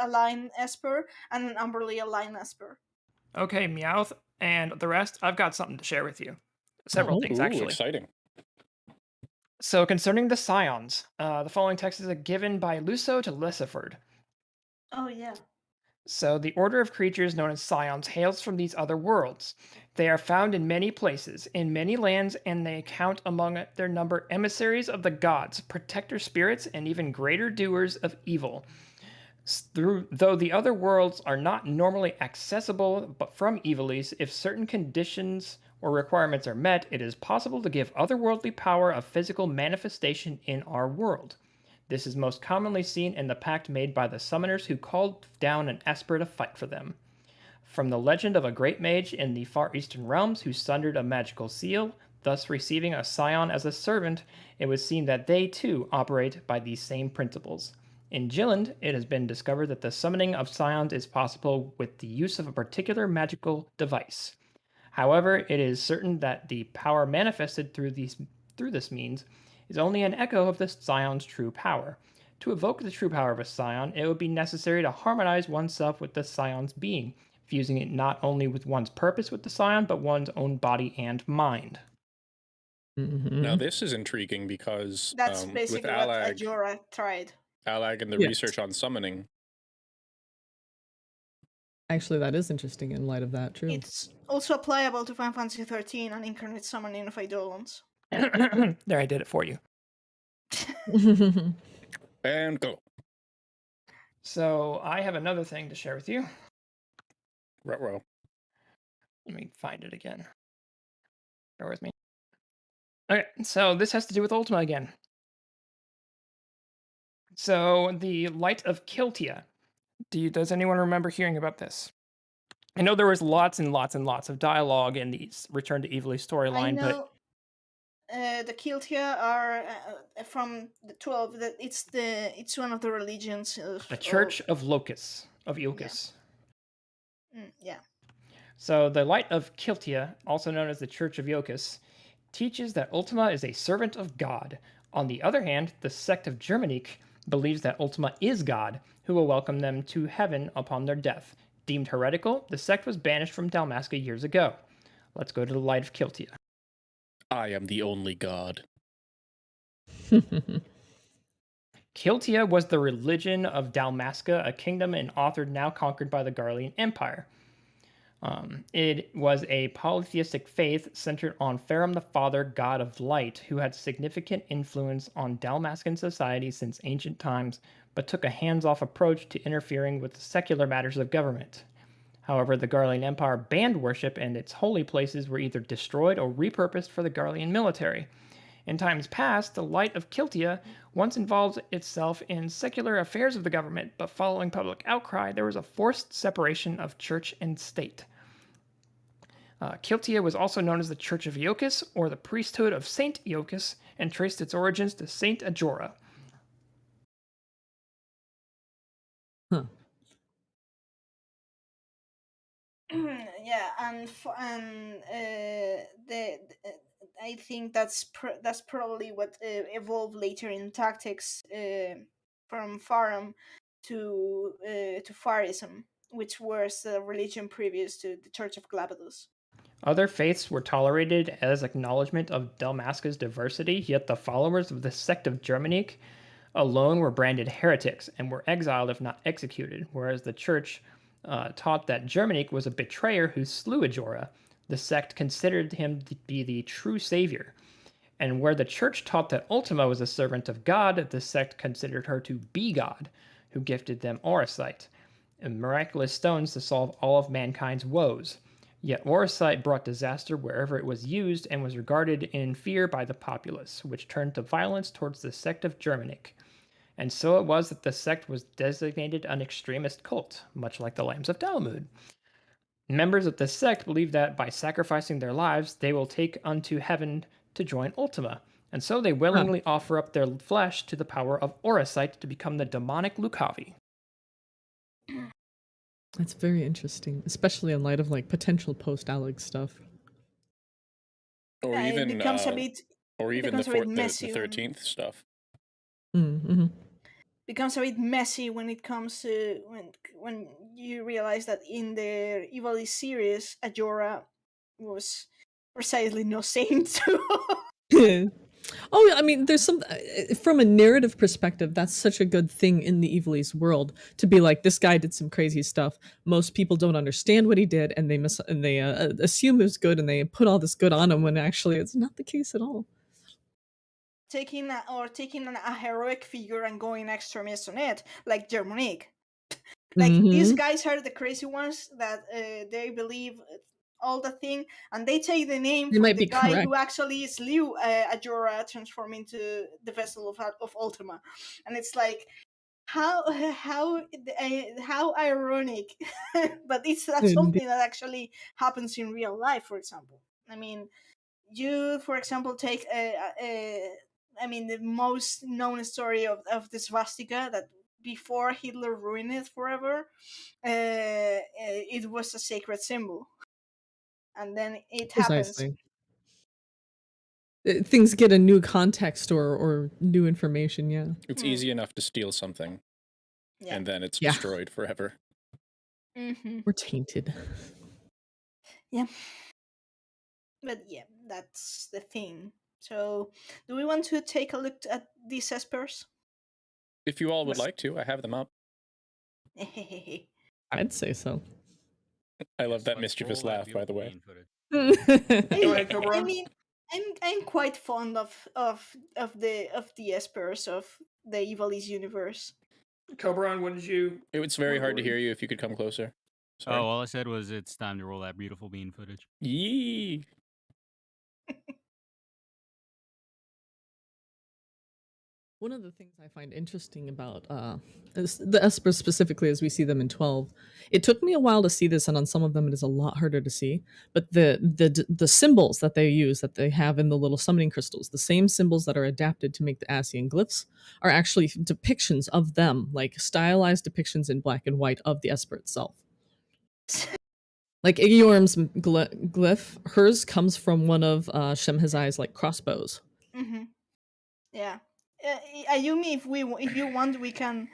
aligned esper and an umbrally aligned esper. Okay, Meowth and the rest, I've got something to share with you. Several Oh. things, Ooh, actually. exciting. So, concerning the Scions, the following text is given by Luso to Lysiford. Oh yeah. So, the order of creatures known as Scions hails from these other worlds. They are found in many places, in many lands, and they count among their number emissaries of the gods, protector spirits, and even greater doers of evil. Though the other worlds are not normally accessible but from Ivalice, if certain conditions or requirements are met, it is possible to give otherworldly power a physical manifestation in our world. This is most commonly seen in the pact made by the summoners who called down an esper to fight for them. From the legend of a great mage in the far eastern realms who sundered a magical seal, thus receiving a scion as a servant, it would seem that they too operate by these same principles. In Jilland, it has been discovered that the summoning of scions is possible with the use of a particular magical device. However, it is certain that the power manifested through this means is only an echo of the scion's true power. To evoke the true power of a scion, it would be necessary to harmonize oneself with the scion's being, fusing it not only with one's purpose with the scion, but one's own body and mind. Now, this is intriguing because That's with basically what Alag Ajora tried. and the Yes. research on summoning, Actually, that is interesting in light of that, true. It's also applicable to Final Fantasy 13 and incarnate summoning of Eidolons. There, I did it for you. and go. So, I have another thing to share with you. Ruh-roh. Let me find it again. Bear with me. Okay, so this has to do with Ultima again. So, the Light of Kiltia. Does anyone remember hearing about this? I know there was lots and lots and lots of dialogue in the Return to Ivalice storyline, I but know the Kiltia are from the 12. That it's one of the religions of the Church of Locus, of Ilcus. Yeah. So the Light of Kiltia, also known as the Church of Ilcus, teaches that Ultima is a servant of God. On the other hand, the sect of Germanique believes that Ultima is God, who will welcome them to heaven upon their death. Deemed heretical, the sect was banished from Dalmasca years ago. Let's go to the Light of Kiltia. I am the only god. Kiltia was the religion of Dalmasca, a kingdom and authored now conquered by the Garlean Empire. It was a polytheistic faith centered on Farum the Father, god of light, who had significant influence on Dalmascan society since ancient times, but took a hands-off approach to interfering with the secular matters of government. However, the Garlean Empire banned worship, and its holy places were either destroyed or repurposed for the Garlean military. In times past, the Light of Kiltia once involved itself in secular affairs of the government, but following public outcry, there was a forced separation of church and state. Kiltia was also known as the Church of Iocus, or the priesthood of Saint Iocus, and traced its origins to Saint Ajora. Huh. Yeah, and I think that's probably what evolved later in tactics from Farum to Farism, which was the religion previous to the Church of Galapagos. Other faiths were tolerated as acknowledgement of Dalmasca's diversity, yet the followers of the sect of Germanique alone were branded heretics and were exiled if not executed, whereas the church taught that Germanique was a betrayer who slew Ajora. The sect considered him to be the true savior. And where the church taught that Ultima was a servant of God, the sect considered her to be God, who gifted them Auracite, and miraculous stones to solve all of mankind's woes. Yet Orosite brought disaster wherever it was used and was regarded in fear by the populace, which turned to violence towards the sect of Germanic. And so it was that the sect was designated an extremist cult, much like the Lambs of Talmud. Members of this sect believe that by sacrificing their lives, they will take unto heaven to join Ultima, and so they willingly offer up their flesh to the power of Orosite to become the demonic Lucavi. That's very interesting, especially in light of like potential post-Alex stuff. Or Yeah, even it becomes a bit or even the becomes a bit messy the when- 13th stuff. Mm-hmm. becomes a bit messy when it comes to when you realize that in the Ivalice series, Ajora was precisely no saint. Oh, I mean, there's some from a narrative perspective. That's such a good thing in the Ivalice world to be like, this guy did some crazy stuff. Most people don't understand what he did, and they assume it was good, and they put all this good on him when actually it's not the case at all. taking a heroic figure and going extremist on it, like Germanic. Like these guys are the crazy ones that they believe all the thing, and they take the name They from might the be guy correct. who actually slew Ajora, transformed into the vessel of Ultima, and it's like how ironic, but that's something that actually happens in real life. For example, I mean, you for example take the most known story of the swastika, that before Hitler ruined it forever, it was a sacred symbol, and then it happens. Precisely. Things get a new context or new information. Yeah, It's easy enough to steal something, Yeah. and then it's Yeah. destroyed forever. Mm-hmm. we're tainted. Yeah. But yeah, that's the thing. So, do we want to take a look at these espers? If you all would Yes. like to, I have them up. I'd say so. I love that Let's mischievous roll that laugh, by the way. beautiful bean footage. Go ahead, Cobra. I mean, I'm quite fond of the espers of the Ivalice universe. Cobra, what did you... It's very What hard to were hear you if you could come closer. Sorry. Oh, all I said was it's time to roll that beautiful bean footage. Yee. One of the things I find interesting about the Espers specifically as we see them in 12, it took me a while to see this, and on some of them it is a lot harder to see, but the symbols that they use, that they have in the little summoning crystals, the same symbols that are adapted to make the Asian glyphs, are actually depictions of them, like stylized depictions in black and white of the Esper itself. Like Igiorm's glyph, hers comes from one of Shemhazai's like crossbows. Mm-hmm. Yeah. Ayumi, if you want, we can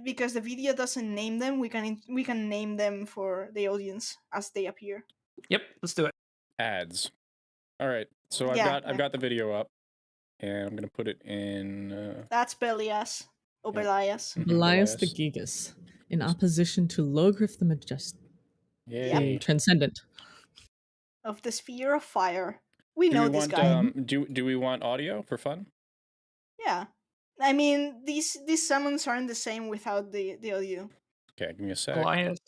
because the video doesn't name them. We can name them for the audience as they appear. Yep, let's do it. Ads. All right. So I've got the video up, and I'm gonna put it in. That's Belias. Or Belias. Belias the Gigas, in opposition to Logrif the Majestic, Yay. Transcendent. Of the Sphere of Fire. We know this guy. Do we want audio for fun? Yeah. I mean, these summons aren't the same without the audio. Okay, give me a sec. Elias.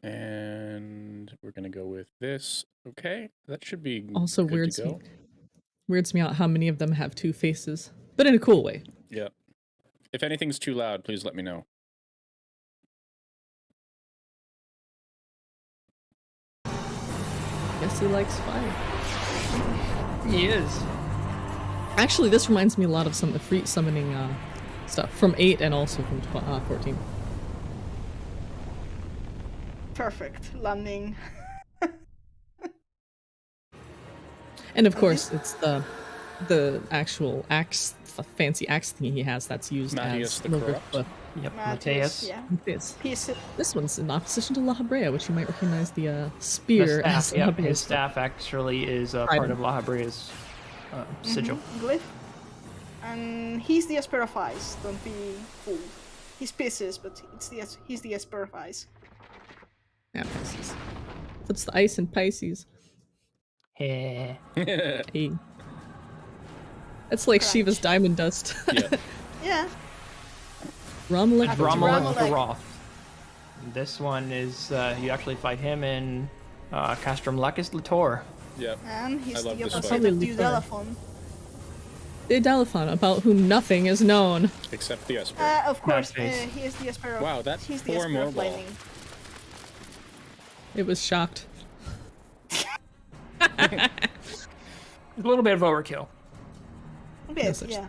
And we're gonna go with this. Okay, that should be Also good to go. weirds me out how many of them have two faces, but in a cool way. Yeah. If anything's too loud, please let me know. Guess he likes fire. He is. Actually, this reminds me a lot of some of the free summoning stuff from 8 and also from 14. Perfect landing. And of course, it's the actual axe, fancy axe thing he has that's used Matthias as the Logrif Corrupt. Glyph. Yep, Matthias, Mateus. yeah. This. Piece One's in opposition to La Habrea, which you might recognize the spear The as staff, La yep, Habrea's his staff actually is part Trident. of La Habrea's sigil. Glyph. And he's the Esper of Ice. Don't be fooled. He's Pisces, but he's the Esper of Ice. Yeah, Pisces. Puts the ice in Pisces. Yeah. Hey. It's like Correct. Shiva's diamond dust. Yeah. Yeah. Romulik. Romulik Romulik. the Roth. This one is you actually fight him in Castrum Lacus Lator. Yep. And he's I love the this opposite fight. of Probably Dudelaphon. The Delaphon, about whom nothing is known. Except the Esper. Of course, face. he is the Esper of... Wow, that he's the poor Esper of Morbol. Lightning. It was shocked. A little bit of overkill. Yes, such- yeah.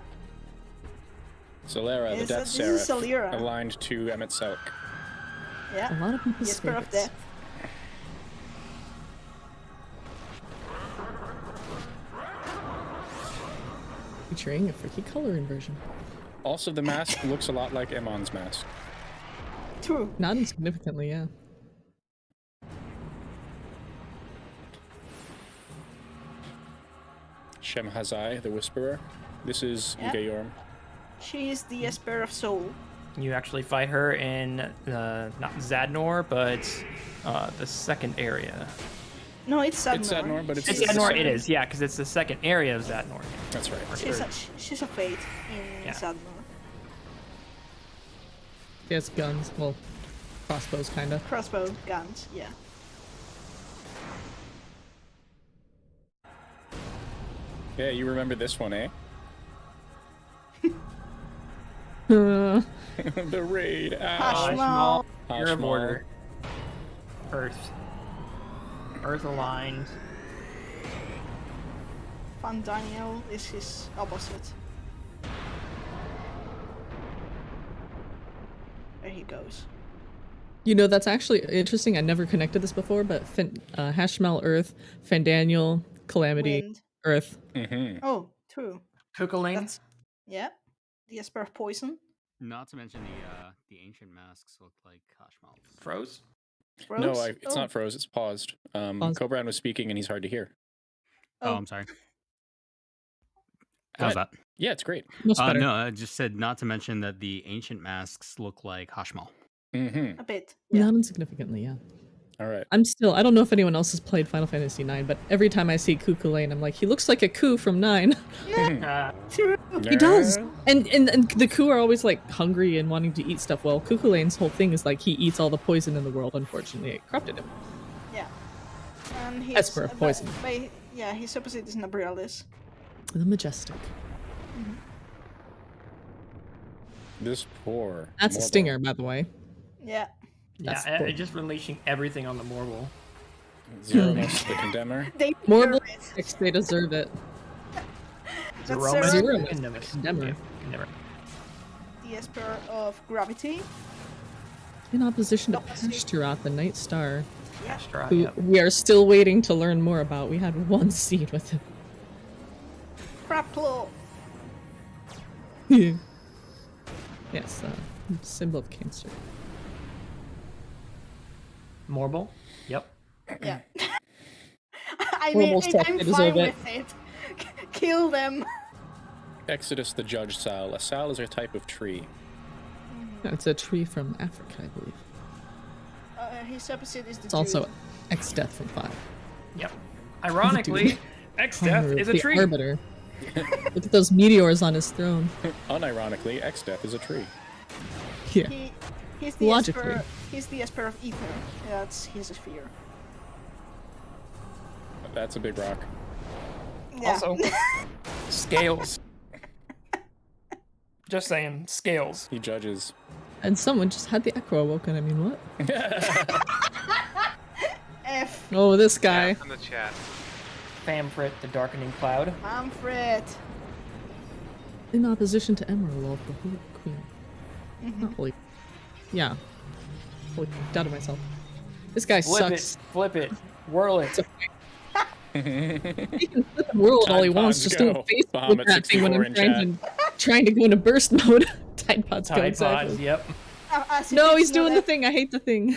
Solera, the Yes, Death this is Seraph, Solera. aligned to Emmett Selk. A Yeah. lot of people's Esper of favorites. Death. Featuring a freaky color inversion. Also, the mask looks a lot like Emon's mask. True. Not insignificantly, yeah. Shemhazai, the Whisperer. This is Yeah. Georm. She is the Esper of Soul. You actually fight her in not Zadnor, but the second area. No, it's Zadnor. It's Zadnor, but it's It's the Zadnor, second- it is, yeah, because it's the second area of Zadnor. That's right. She's a fate in Yeah. Zadnor. He has guns. Well, crossbows, kinda. Crossbow guns, yeah. Yeah, you remember this one, eh? The raid. Ow. Hashmal. You're of Hashmal. order. Earth. Earth aligned. Van Daniel is his opposite. There he goes. You know, that's actually interesting. I never connected this before, but Hashmal, Earth, Fandaniel, Calamity, Wind. Earth. Mm-hmm. Oh, true. Kukulane. That's yeah. The Esper of Poison. Not to mention the ancient masks look like Hashmal. Froze. Froze? No, it's Oh. not froze. It's paused. Paused. Cobran was speaking, and he's hard to hear. Oh, Oh. I'm sorry. Go How's ahead. that? Yeah, it's great. Much better. No, I just said not to mention that the ancient masks look like Hashmal. Mm-hmm. A bit. Yeah. Not insignificantly, yeah. All right. I don't know if anyone else has played Final Fantasy IX, but every time I see Kukulane, I'm like, he looks like a Ku from 9. True. He does. And the Ku are always like hungry and wanting to eat stuff. Well, Kukulane's whole thing is like he eats all the poison in the world. Unfortunately, it corrupted him. Yeah. And his Esper of Poison. Yeah, his opposite is Nabrialis. The Majestic. This poor. That's a Morbol. stinger, by the way. Yeah. Yeah, That's and cool. just releasing everything on the Morbol. Zeromus, the Condemner. They Morbol, deserve it. they deserve it. That's Zeromus, Zeromus. Condemnus. Condemner. Yeah, Condemner. The Esper of Gravity. In opposition to Opposite. Ashtaroth, the Night Star, Astra, who yep. we are still waiting to learn more about. We had one scene with him. Crapclaw. Yes, symbol of Cancer. Morbol. Yep. Yeah. I mean, Morbol stuff, I'm they fine deserve it. with it. Kill them. Exodus, the Judge Sal. A Sal is a type of tree. It's a tree from Africa, I believe. His opposite is the It's also Druid. X-Death from 5. Yep. Ironically, X-Death Armor is of a the tree. Arbiter. Look at those meteors on his throne. Unironically, X-Death is a tree. Yeah. He's the Logically. Esper. He's the Esper of Ether. That's his sphere. That's a big rock. Yeah. Also, scales. Just saying, scales. He judges. And someone just had the Echo awoken. I mean, what? F. Oh, this guy. Yeah, in the chat. Famfrit, the darkening cloud. Manfred. In opposition to Emerald, the Holy Queen. Not Holy. Yeah. Holy. Doubted myself. This guy sucks. Flip it, whirl it. He can flip the world all he Tide wants. Pods Just go. don't face Bahamut that thing when 64 I'm in trying to go into burst mode. Tide Pods go, Tide exactly. pods, yep. As if No, it's he's not doing a- the thing. I hate the thing.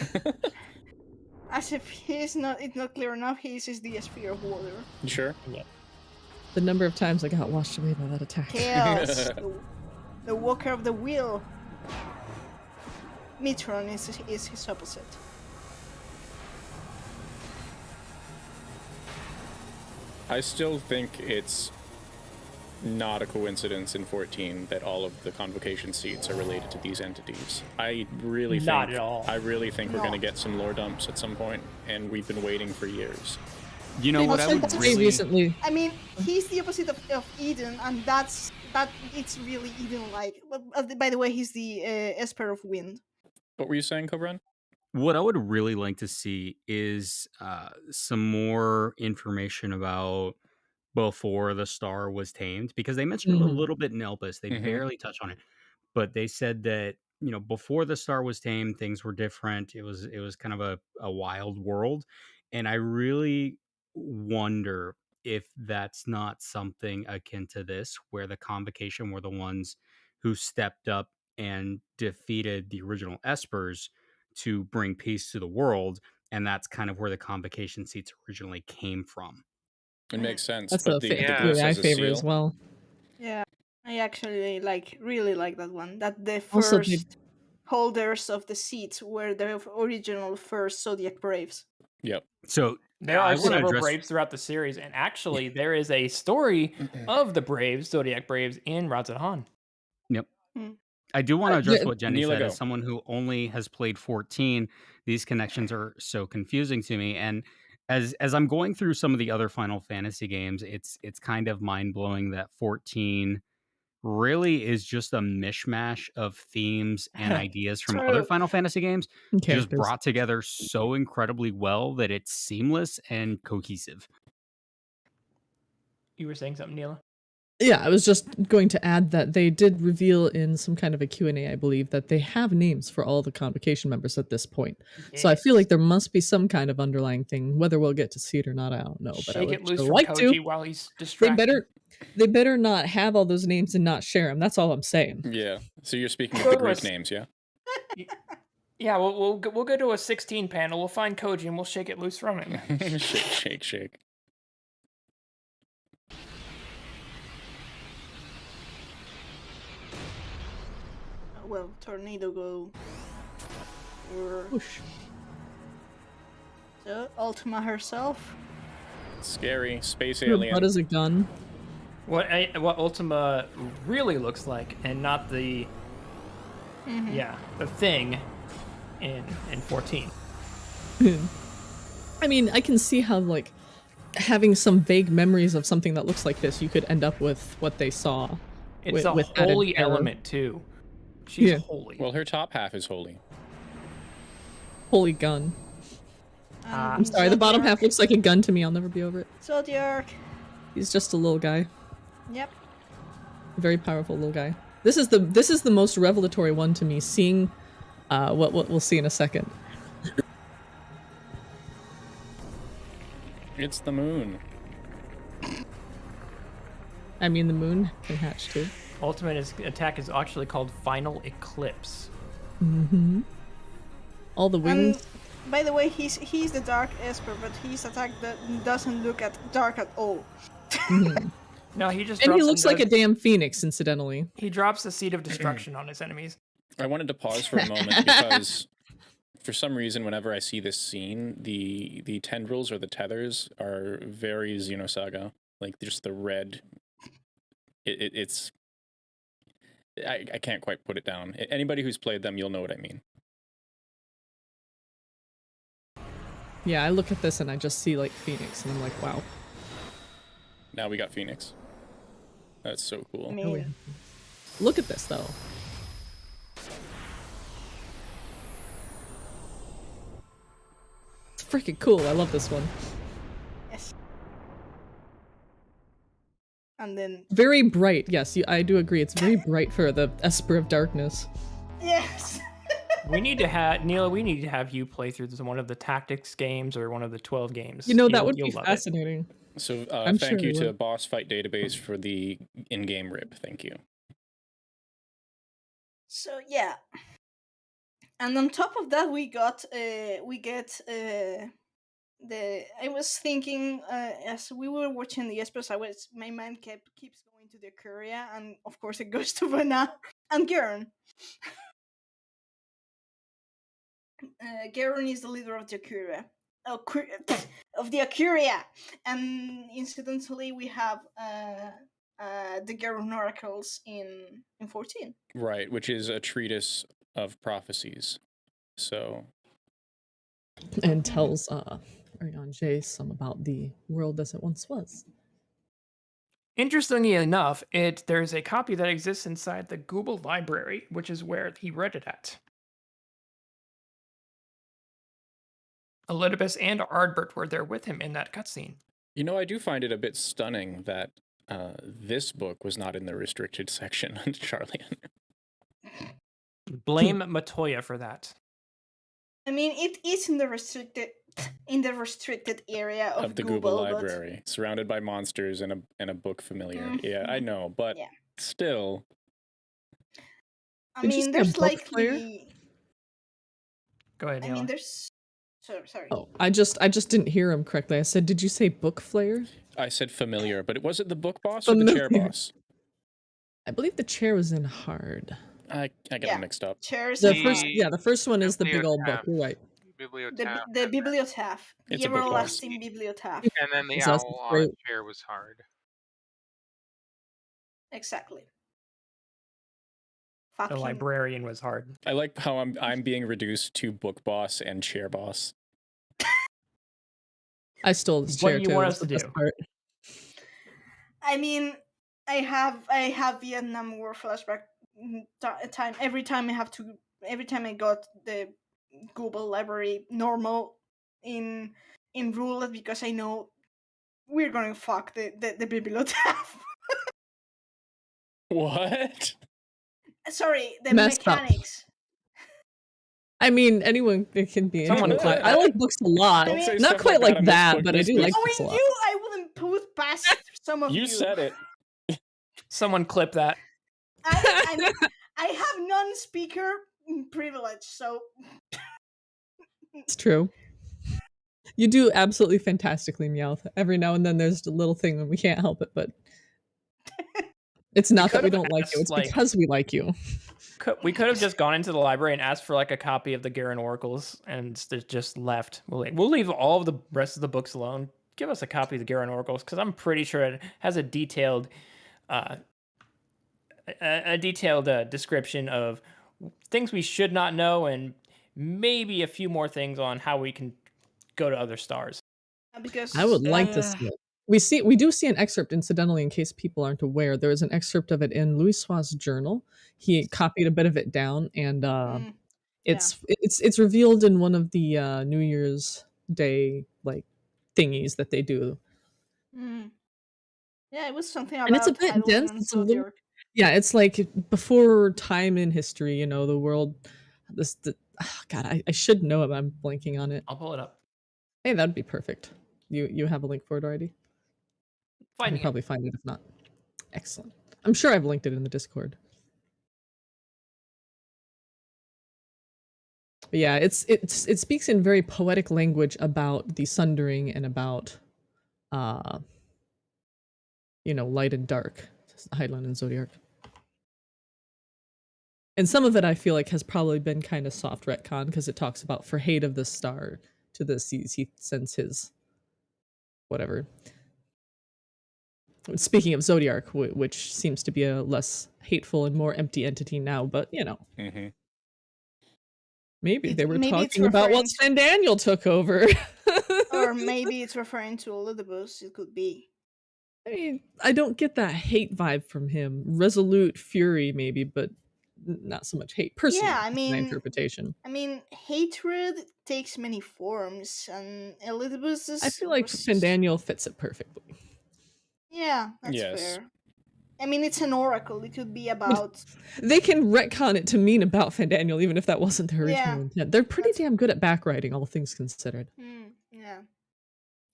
As if it's not clear enough, he is the sphere of water. You sure? The number of times I got washed away by that attack. Chaos. the Walker of the Wheel. Mitron is his opposite. I still think it's not a coincidence in 14 that all of the convocation seats are related to these entities. I really Not think, at all. I really think we're No. going to get some lore dumps at some point, and we've been waiting for years. You know what I Also, would that's- really recently. I mean, he's the opposite of Eden, and it's really Eden-like. By the way, he's the Esper of Wind. What were you saying, Cobran? What I would really like to see is some more information about before the star was tamed, because they mentioned it a Mhm. little bit in Elpis. They Mhm. barely touch on it, but they said that before the star was tamed, things were different. It was kind of a wild world, and I really wonder if that's not something akin to this, where the convocation were the ones who stepped up and defeated the original Espers to bring peace to the world, and that's kind of where the convocation seats originally came from. It makes sense, That's but a the Yeah. goose theory I has a favor as seal. well. Yeah, I actually really like that one. That the Also, first holders of the seats were the original first Zodiac Braves. Yep. So There I are want to several address. Braves throughout the series, and actually, there is a story of the Braves, Zodiac Braves, in Radzahan. Yep. Hmm. I do want to Uh, address yeah, what Jenny Neela, said. go. As someone who only has played 14, these connections are so confusing to me. And as I'm going through some of the other Final Fantasy games, it's kind of mind blowing that 14 really is just a mishmash of themes and ideas from other True. Final Fantasy games, and just characters. brought together so incredibly well that it's seamless and cohesive. You were saying something, Neela? Yeah, I was just going to add that they did reveal in some kind of a Q&A, I believe, that they have names for all the convocation members at this point. So I feel like there must be some kind of underlying thing. Whether we'll get to see it or not, I don't know. But I Shake would it loose sure from like Koji to. while he's They distracted. better not have all those names and not share them. That's all I'm saying. Yeah. So you're speaking of Go the to Greek us. names, yeah? Yeah, we'll go to a 16 panel. We'll find Koji and we'll shake it loose from it. Shake, shake, shake. Well, Tornado Go. Whoosh. So, Ultima herself. Scary. Space Her alien. butt is a gun. What Ultima really looks like, and not the the thing in 14. I mean, I can see how, like, having some vague memories of something that looks like this, you could end up with what they saw. It's a with added holy terror. element too. She's Yeah. holy. Well, her top half is holy. Holy gun. Ah. I'm sorry, the bottom half looks like a gun to me. I'll never be over it. Zodiac. He's just a little guy. Yep. A very powerful little guy. This is the most revelatory one to me, seeing what we'll see in a second. It's the moon. I mean, the moon can hatch too. Ultimate attack is actually called Final Eclipse. All the wings. By the way, he's the Dark Esper, but his attack doesn't look at dark at all. No, he just And he drops looks like a damn phoenix, incidentally. he drops the seed of destruction on his enemies. I wanted to pause for a moment because for some reason, whenever I see this scene, the tendrils or the tethers are very Xenosaga. Like, just the red. It's... I can't quite put it down. Anybody who's played them, you'll know what I mean. Yeah, I look at this and I just see, like, phoenix, and I'm like, wow. Now we got Phoenix. That's so cool. I mean, Look at this, though. It's freaking cool. I love this one. yes. And then, Very bright. Yes, I do agree. It's very bright for the Esper of Darkness. yes. We need to have Neela. We need to have you play through one of the tactics games or one of the 12 games. You know, that You'll- would be you'll love it. fascinating. So I'm thank sure you it to would. Boss Fight Database for the in-game rip. Thank you. So yeah. And on top of that, we get the. I was thinking as we were watching the Espers, my mind keeps going to the Curia, and of course it goes to Vanna and Garen. Garen is the leader of the Curia. Of the Curia, and incidentally, we have the Garden Oracles in 14. Right, which is a treatise of prophecies. So And tells Ariane J some about the world as it once was. Interestingly enough, there's a copy that exists inside the Google library, which is where he read it at. Elidibus and Ardbert were there with him in that cutscene. You know, I do find it a bit stunning that this book was not in the restricted section, Charlie. Blame Matoya for that. I mean, it is in the restricted area of the Google library, surrounded by monsters and a book familiar. Yeah, I know, but yeah. still. I Did you mean, say a there's book like player? Go ahead, I Neil. mean, there's. Sorry. Oh, I just didn't hear him correctly. I said, did you say book flayer? I said familiar, but was it the book boss or the chair Familiar. boss? I believe the chair was in hard. I got them mixed up. Chairs The and first, hard. the first one is the big old book. Bibliotaph. You're right. Bibliotaph. The bibliotaph. It's The a book boss. everlasting bibliotaph. And then the So that's owl on great. a chair was hard. Exactly. The Fucking. librarian was hard. I like how I'm being reduced to book boss and chair boss. I stole this What chair do you too. want That's us to the best do? part. I mean, I have Vietnam War flashback time every time I got the Google library normal in roulette because I know we're gonna fuck the bibliotaph. What? Sorry, the Messed up. mechanics. I mean, anyone can be Someone into it. clip I that. like books a lot. Don't say Not stuff quite like like that on this that, book. but I This do bitch- like books a Knowing lot. you, I wouldn't put past some of you. You said it. Someone clip that. I have non-speaker privilege, so It's true. You do absolutely fantastically, Meowth. Every now and then there's a little thing when we can't help it, but it's not that we could've don't like you. asked, It's like- because we like you. We could have just gone into the library and asked for like a copy of the Garen Oracles and just left. We'll leave all of the rest of the books alone. Give us a copy of the Garen Oracles because I'm pretty sure it has a detailed description of things we should not know and maybe a few more things on how we can go to other stars. because I would like to see it. We do see an excerpt, incidentally, in case people aren't aware. There is an excerpt of it in Louis Sua's journal. He copied a bit of it down, and it's revealed in one of the New Year's Day like thingies that they do. Yeah, it was something about And it's a bit Heidelberg dense. and It's a little, Zodiac. yeah, it's like before time in history. You know, the world. God, I should know it, but I'm blanking on it. I'll pull it up. Hey, that'd be perfect. You have a link for it already? I Finding can it. probably find it if not. Excellent. I'm sure I've linked it in the Discord. But yeah, it speaks in very poetic language about the sundering and about light and dark, Heidland and Zodiac. And some of it I feel like has probably been kind of soft retcon because it talks about for hate of the star to the seas he sends his whatever. Speaking of Zodiac, which seems to be a less hateful and more empty entity now, but Mm-hmm. maybe they were maybe it's talking about referring once Van Daniel took over. Or maybe it's referring to Elidibus. It could be. I mean, I don't get that hate vibe from him. Resolute fury, maybe, but not so much hate. Personally, Yeah, I that's my mean- interpretation. I mean, hatred takes many forms, and Elidibus is. I feel like Van Daniel fits it perfectly. Yeah, that's Yes. fair. I mean, it's an oracle. It could be about. They can retcon it to mean about Van Daniel, even if that wasn't their original Yeah, intent. They're pretty that's- damn good at backwriting, all things considered. Yeah.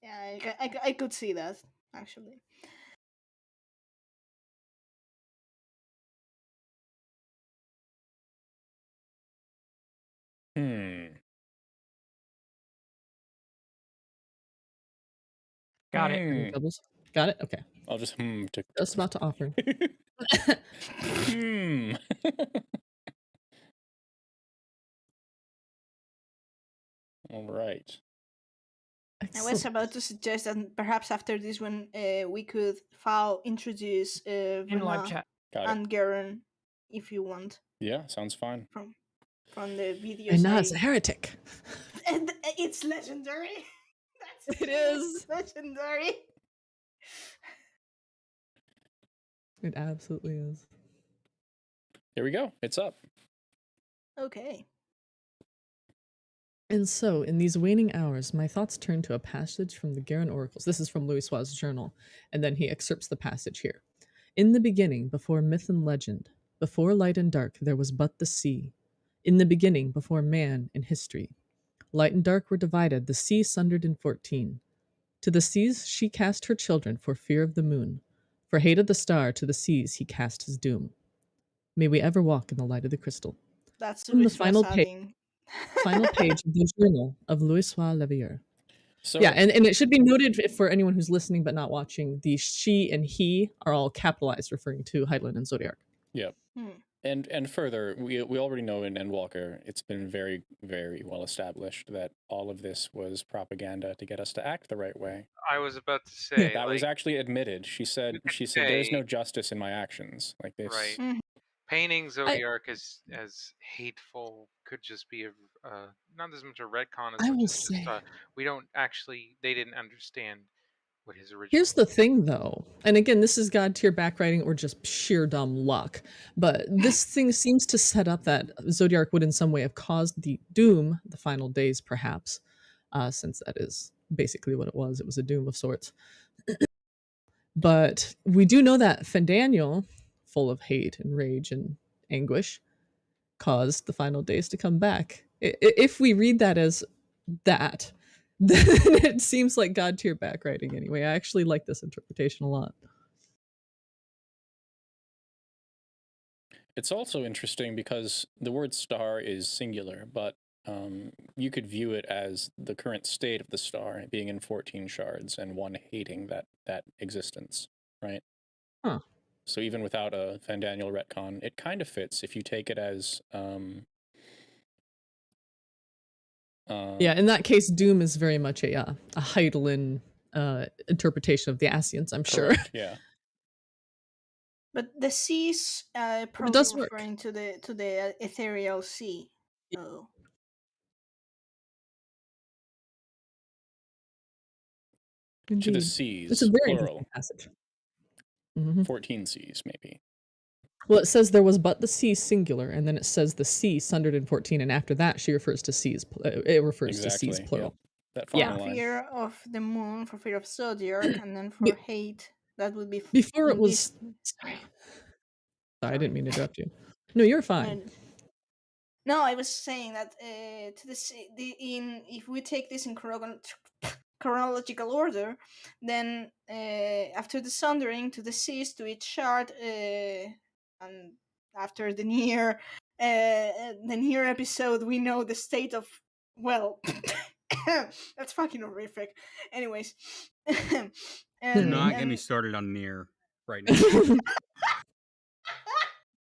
Yeah, I could see that, actually. Got it. Any doubles? Got it? Okay. I'll just to Just about to offer. All right. I was about to suggest that perhaps after this one, we could introduce In live Rena chat. Got it. and Garen, if you want, Yeah, sounds fine. from the videos. Rena's a heretic. And it's legendary. It is. legendary. It absolutely is. Here we go. It's up. Okay. And so, in these waning hours, my thoughts turn to a passage from the Garen Oracles. This is from Louisoix's journal, and then he excerpts the passage here. In the beginning, before myth and legend, before light and dark, there was but the sea. In the beginning, before man and history. Light and dark were divided, the sea sundered in 14. To the seas she cast her children for fear of the moon. For hate of the star, to the seas he cast his doom. May we ever walk in the light of the crystal. That's From the Louis final final page of the journal of Louisoix Levier. So Yeah, and it should be noted for anyone who's listening but not watching, the she and he are all capitalized, referring to Heidelin and Zodiac. yeah. And further, we already know in Endwalker, it's been very, very well established that all of this was propaganda to get us to act the right way. I was about to say That was actually admitted. She said there's no say- justice in my actions. Like this. right. Mhm. Painting Zodiac as hateful could just be not as much a retcon as I much will as just say- they didn't understand what his original. Here's the thing, though, and again, this is God tier backwriting or just sheer dumb luck, but this thing seems to set up that Zodiac would in some way have caused the doom, the final days perhaps, since that is basically what it was. It was a doom of sorts. But we do know that Fandaniel, full of hate and rage and anguish, caused the final days to come back. If we read that as that, then it seems like God tier backwriting anyway. I actually like this interpretation a lot. It's also interesting because the word star is singular, but you could view it as the current state of the star being in 14 shards and one hating that existence, right? Huh. So even without a Fandaniel retcon, it kind of fits if you take it as Yeah, in that case, Doom is very much a Heidelin interpretation of the Ascians, I'm sure. correct, yeah. But the sea's probably does work. referring to the ethereal sea. Oh. To the Indeed. seas, It's a very plural. interesting passage. Mhm. 14 seas, maybe. Well, it says there was but the sea singular, and then it says the sea sundered in 14, and after that she refers to seas. It refers to seas Exactly, plural. That For final line. fear of the moon, for fear of Zodiac, and then for hate, that would be Before it in was. this- Sorry, I didn't mean to interrupt you. No, you're fine. No, I was saying that to if we take this in chronological order, then after the sundering to the seas to each shard, and after the near episode, we know the state of that's fucking horrific. Anyways, Do and, not get me and- started on Nier right now.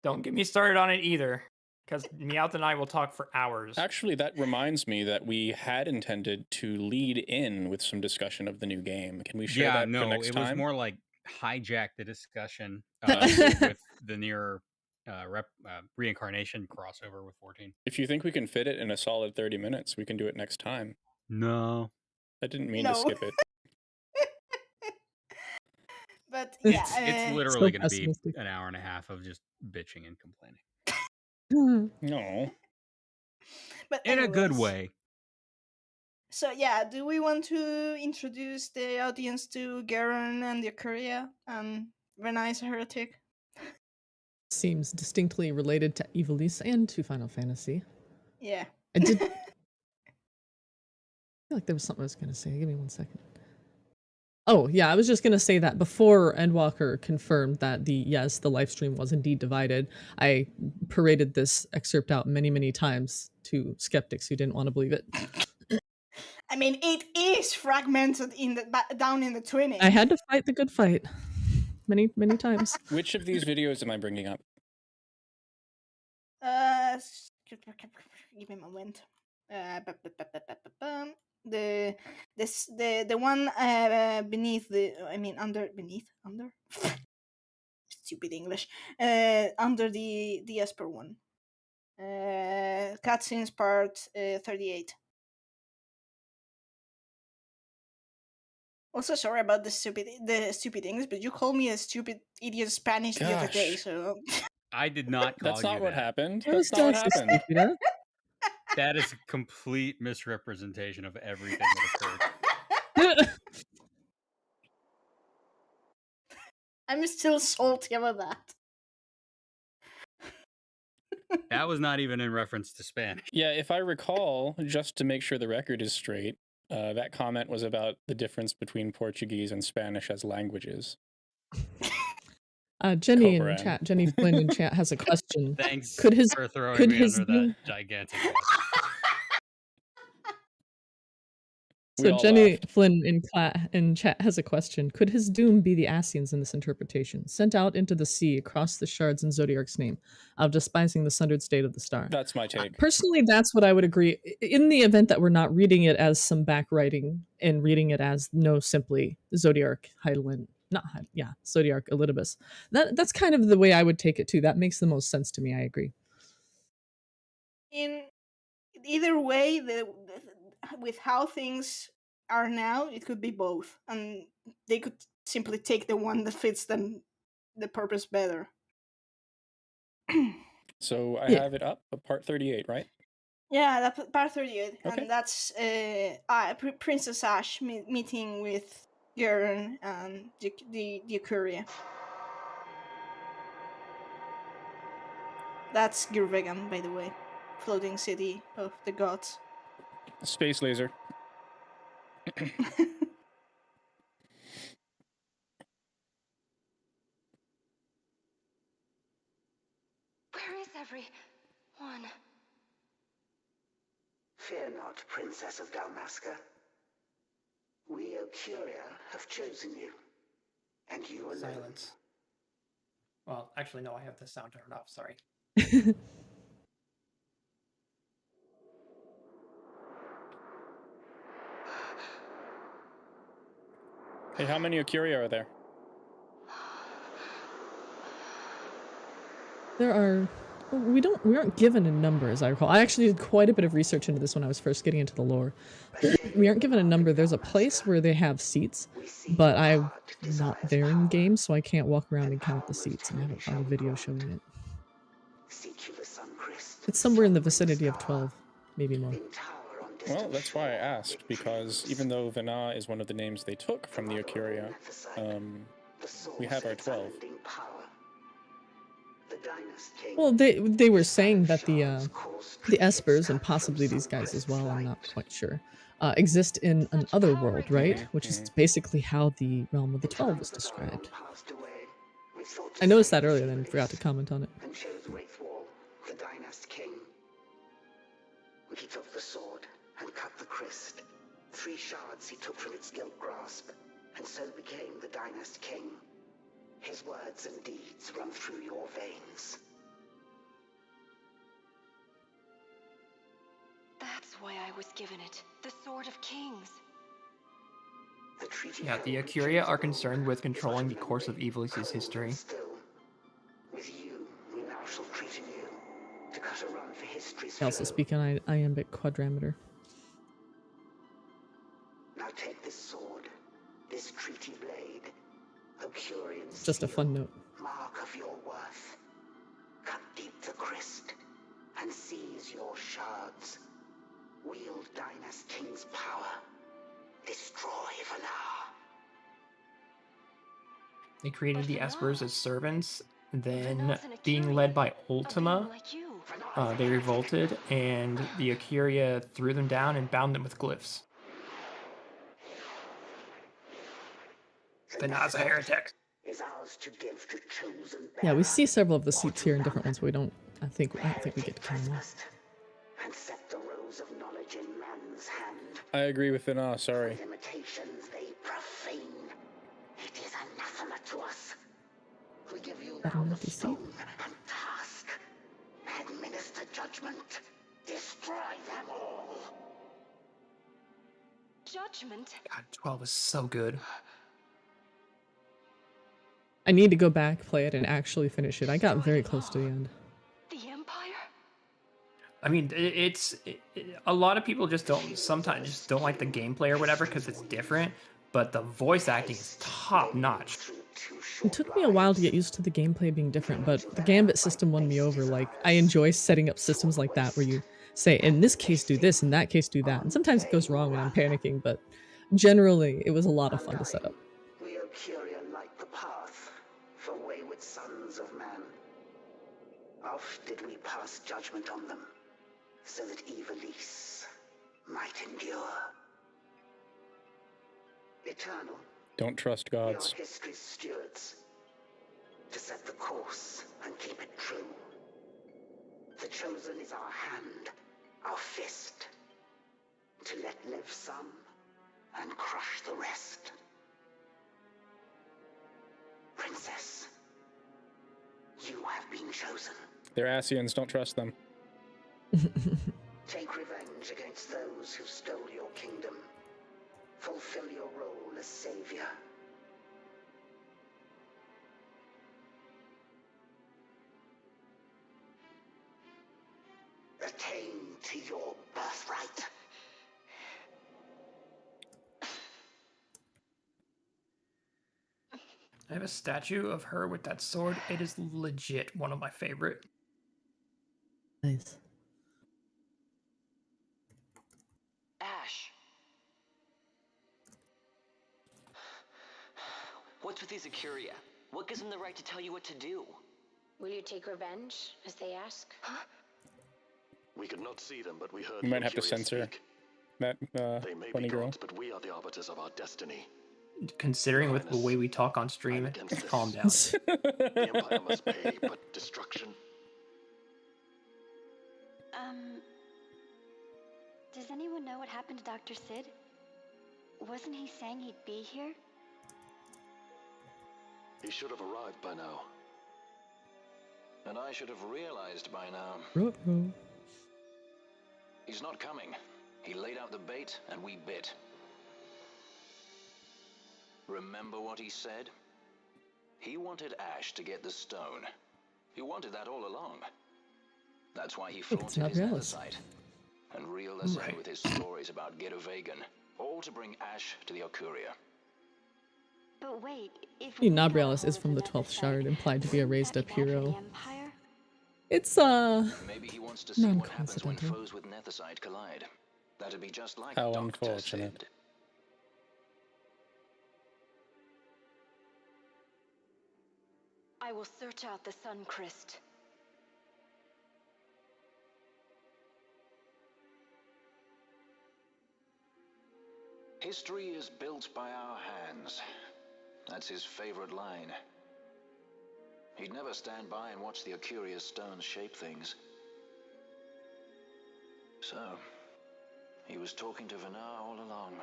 Don't get me started on it either, because Meowth and I will talk for hours. Actually, that reminds me that we had intended to lead in with some discussion of the new game. Can we share Yeah, that no, for next it time? was more like hijack the discussion with the Nier reincarnation crossover with 14. If you think we can fit it in a solid 30 minutes, we can do it next time. No. I didn't mean No. to skip it. but yeah, It's literally So going to be pessimistic. an hour and a half of just bitching and complaining. No. but In a good anyways, way. So yeah, do we want to introduce the audience to Garen and the Akuria and Rena is a heretic? Seems distinctly related to Ivelisse and to Final Fantasy. Yeah. I did. I feel like there was something I was going to say. Give me 1 second. Oh, yeah, I was just going to say that before Endwalker confirmed that the live stream was indeed divided, I paraded this excerpt out many, many times to skeptics who didn't want to believe it. I mean, it is fragmented down in the twinning. I had to fight the good fight many, many times. Which of these videos am I bringing up? Give me a moment. the one beneath under stupid English, under the Esper one. Cutscenes part 38. Also, sorry about the stupid English, but you called me a stupid idiot Spanish the other day, Gosh. so I did not call That's you not what that. happened. Well, That's it's not what not so happened. stupid, huh? That is a complete misrepresentation of everything that occurred. I'm still salty about that. That was not even in reference to Spanish. Yeah, if I recall, just to make sure the record is straight, that comment was about the difference between Portuguese and Spanish as languages. Jenny Cobra in M. chat, Jenny Flynn in chat has a question. Thanks Could his for throwing could me his under doom- that gigantic bus. We So all Jenny laughed. Flynn in chat has a question. Could his doom be the Asians in this interpretation, sent out into the sea across the shards in Zodiark's name, of despising the sundered state of the star? That's my take. Personally, that's what I would agree. In the event that we're not reading it as some backwriting and reading it as simply Zodiark Heidelin, Zodiark Elidibus. That's kind of the way I would take it too. That makes the most sense to me. I agree. In either way, with how things are now, it could be both, and they could simply take the one that fits them the purpose better. So I Yeah. have it up, part 38, right? Yeah, that's part 38, Okay. and that's Princess Ash meeting with Gurren and the Ecuria. That's Gurvegan, by the way. Floating city of the gods. Space laser. Where is everyone? Fear not, Princess of Dalmasca. We, Ocuria, have chosen you. And you alone. Silence. Well, actually, no, I have the sound turned off. Sorry. Hey, how many Ocuria are there? There are. We aren't given a number, as I recall. I actually did quite a bit of research into this when I was first getting into the lore. We aren't given a number. There's a place where they have seats, but I'm not there in game, so I can't walk around and count the seats, and I haven't found a video showing it. It's somewhere in the vicinity of 12, maybe more. Well, that's why I asked, because even though Vana is one of the names they took from the Ocuria, we have our 12. Well, they were saying that the Espers, and possibly these guys as well, I'm not quite sure, exist in an other world, right? Which is basically how the realm of the 12 is described. I noticed that earlier, then forgot to comment on it. The dynast king. He took the sword and cut the crest. 3 shards he took from its gilt grasp, and so became the dynast king. His words and deeds run through your veins. That's why I was given it. The Sword of Kings. Yeah, the Ocuria are concerned with controlling the course of Ivelisse's history. With you, we now shall treat you to cut a run for history's I also speak in iambic quadrimeter. Now take this sword, this treaty blade, Ocurian Just a fun note. mark of your worth. Cut deep the crest and seize your shards. Wield Dynast King's power. Destroy Valar. They created the Espers as servants, then Vanar's an being led Ocuria, by a being Ultima, like you. they revolted, and the Ocuria threw them down and bound them with glyphs. Vanar's a heretic. Is ours to give to chosen Yeah, we see several of the seats here in different ones, but we don't. I don't think we get to count them all. and set the rose of knowledge in man's hand. I agree with Vana, sorry. Limitations they profane. It is anathema to us. We give you That now an the empty seat? stone and task. Administer judgment. Destroy them all. judgment. God, 12 is so good. I need to go back, play it, and actually finish it. I got very close to the end. The Empire? I mean, a lot of people sometimes just don't like the gameplay or whatever because it's different, but the voice acting is top notch. It took me a while to get used to the gameplay being different, but the Gambit system won me over. Like, I enjoy setting up systems like that where you say, in this case do this, in that case do that. And sometimes it goes wrong and I'm panicking, but generally it was a lot of fun to set up. We Ocuria light the path for wayward sons of man. Oft did we pass judgment on them, so that Ivelisse might endure. Eternal, Don't trust we are gods. history's stewards, to set the course and keep it true. The chosen is our hand, our fist, to let live some and crush the rest. Princess, you have been chosen. They're Asians, don't trust them. Take revenge against those who stole your kingdom. Fulfill your role as savior. Attain to your birthright. I have a statue of her with that sword. It is legit one of my favorite. Nice. Ash. What's with these Ocuria? What gives them the right to tell you what to do? Will you take revenge, as they ask? We could not see them, but we heard We the might have to Ocuria censor speak. that They may funny be girl. gods, but we are the arbiters of our destiny. Considering with the way we talk on stream, calm down. The Empire must pay, but destruction. Does anyone know what happened to Dr. Sid? Wasn't he saying he'd be here? He should have arrived by now. And I should have realized by now. Ruh-roh. He's not coming. He laid out the bait, and we bit. Remember what he said? He wanted Ash to get the stone. He wanted that all along. That's why he think it's flaunted his Nagorno. andesite and reeled us Right. in with his stories about Vegan, all to bring Ash to the Ocuria. But wait, if Nabrialis is from the 12th Shard, implied to be a raised-up hero. Empire? It's, Maybe he wants to see what happens when non-coincidental. foes with Nethicite collide. That'd be just like How Dr. unfortunate. Sid. I will search out the Sun Crest. History is built by our hands. That's his favorite line. He'd never stand by and watch the Ocuria stones shape things. So, he was talking to Vanar all along.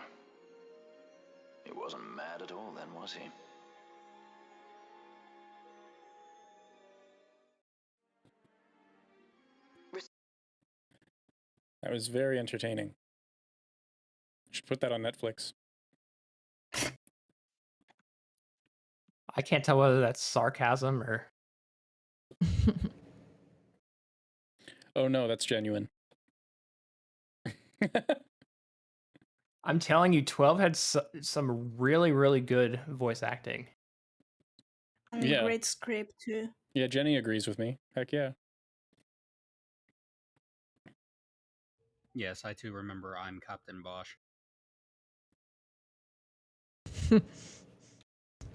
He wasn't mad at all then, was he? That was very entertaining. Should put that on Netflix. I can't tell whether that's sarcasm or. Oh no, that's genuine. I'm telling you, 12 had some really, really good voice acting. And Yeah. a great script too. Yeah, Jenny agrees with me. Heck yeah. Yes, I too remember I'm Captain Bosch.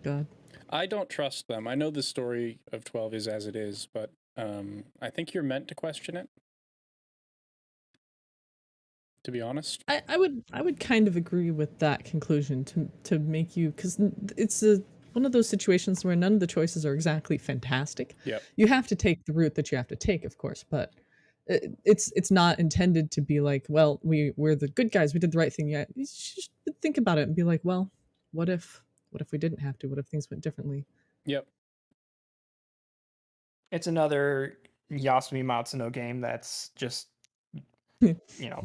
God. I don't trust them. I know the story of 12 is as it is, but I think you're meant to question it. To be honest. I would kind of agree with that conclusion to make you, because it's one of those situations where none of the choices are exactly fantastic. Yep. You have to take the route that you have to take, of course, but it's not intended to be like, well, we're the good guys, we did the right thing. Yet you should think about it and be like, well, what if we didn't have to? What if things went differently? Yep. It's another Yasumi Matsuno game that's just,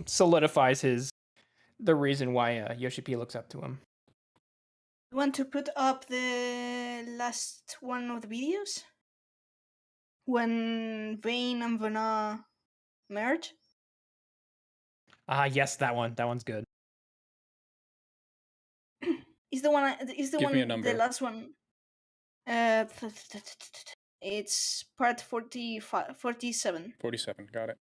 solidifies his the reason why Yoshi P looks up to him. You want to put up the last one of the videos? When Vayne and Vana merge? Yes, that one. That one's good. Is the one? Give me a number. The last one? It's part 47. 47. Got it.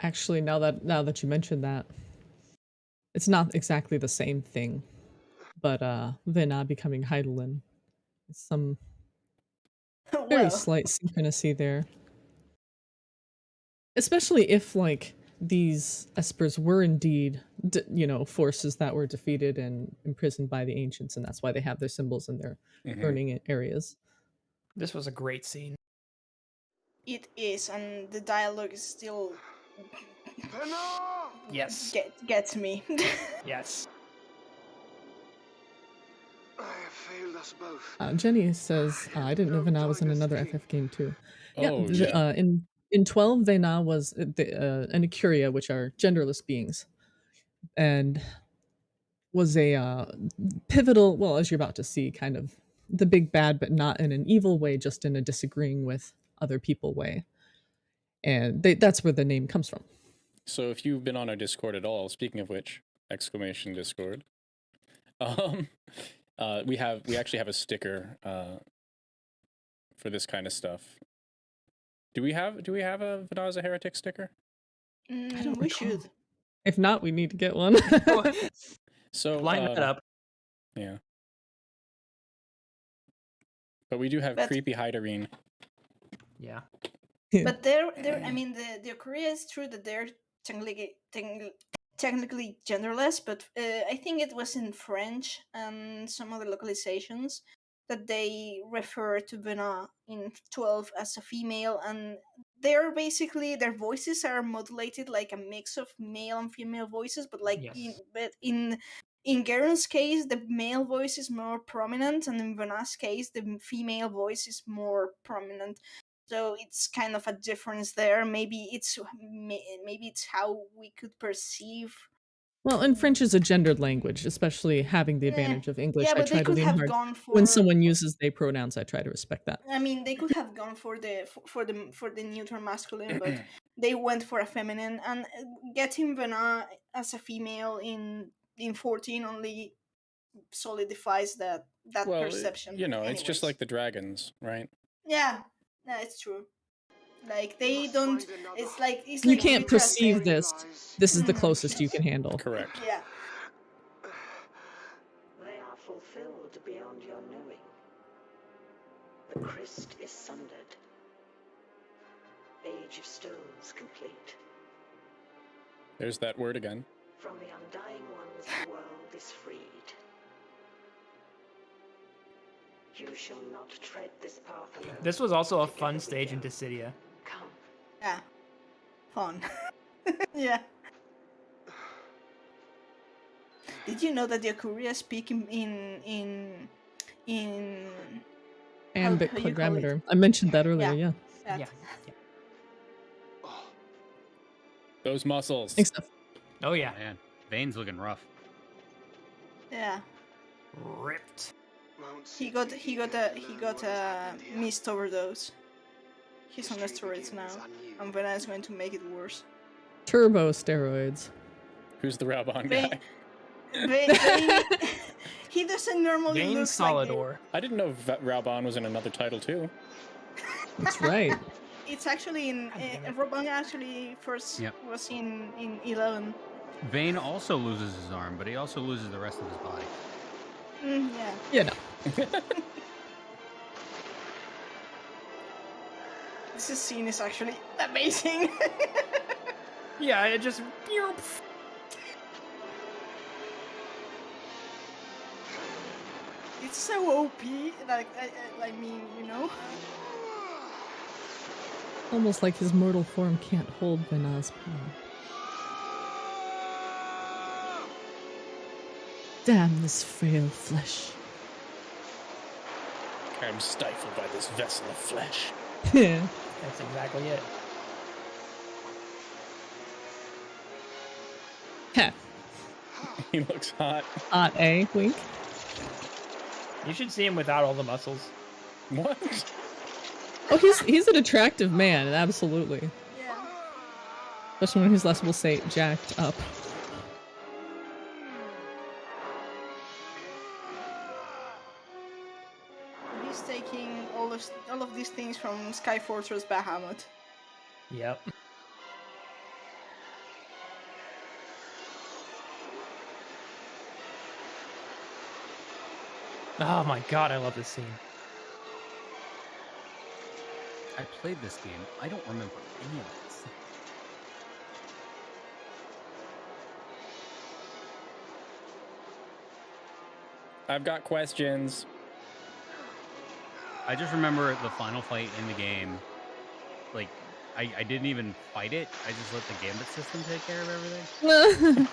Actually, now that you mentioned that, it's not exactly the same thing, but Vena becoming Heidelin, some very slight synchronicity there. Especially if like these espers were indeed, forces that were defeated and imprisoned by the ancients, and that's why they have their symbols in their burning areas. This was a great scene. It is, and the dialogue is still. Yes. Gets me. Yes. I have failed us both. Jenny says, I didn't know Vena was in another FF game too. Oh, In 12, Vena was an Ikuria, which are genderless beings, and was a pivotal, well, as you're about to see, kind of the big bad, but not in an evil way, just in a disagreeing with other people way. And that's where the name comes from. So if you've been on our Discord at all, speaking of which, exclamation Discord, we actually have a sticker for this kind of stuff. Do we have a Venaza Heretic sticker? We should. If not, we need to get one. So line that up. Yeah. But we do have creepy Hydarine. Yeah. But they're I mean the Korea is true that they're technically genderless, but I think it was in French and some other localizations that they refer to Vena in 12 as a female, and they're basically, their voices are modulated like a mix of male and female voices, but like in Garen's case the male voice is more prominent, and in Vena's case the female voice is more prominent. So it's kind of a difference there. Maybe it's how we could perceive. Well, and French is a gendered language, especially having the advantage of English. Yeah, but I try to lean hard. When someone uses they pronouns, I try to respect that. I mean, they could have gone for the neutral masculine, but they went for a feminine, and getting Vena as a female in 14 only solidifies that perception. It's just like the dragons, right? Yeah, it's true. Like they don't. It's like you can't perceive this. This is the closest you can handle. Correct. Yeah. They are fulfilled beyond your knowing. The Christ is sundered. Age of stones complete. There's that word again. From the undying ones, the world is freed. You shall not tread this path alone. This was also a fun stage in Dissidia. Come. Yeah. Fun. Yeah. Did you know that the Akuria speak in Iambic quadrimeter. I mentioned that earlier, yeah. Those muscles. Thanks, Steph. Oh yeah. Man, Vayne's looking rough. Yeah. Ripped. He got a mist overdose. He's on the steroids now, and Vena is going to make it worse. Turbo steroids. Who's the Raubon guy? He doesn't normally Vayne look Solidor. like I didn't know Raubon was in another title too. That's right. It's actually in Raubon actually first was in 11. Vayne also loses his arm, but he also loses the rest of his body. Yeah. Yeah, no. This scene is actually amazing. Yeah, it just. It's so OP. Like I mean, you know. Almost like his mortal form can't hold Vena's power. Damn this frail flesh. I am stifled by this vessel of flesh. That's exactly it. Heh. He looks hot. Hot, eh? Wink. You should see him without all the muscles. What? Oh, he's an attractive man, absolutely. Yeah. Especially when he's less, we'll say, jacked up. He's taking all of these things from Sky Fortress Bahamut. Yep. Oh my god, I love this scene. I played this game. I don't remember any of this. I've got questions. I just remember the final fight in the game. Like, I didn't even fight it. I just let the gambit system take care of everything.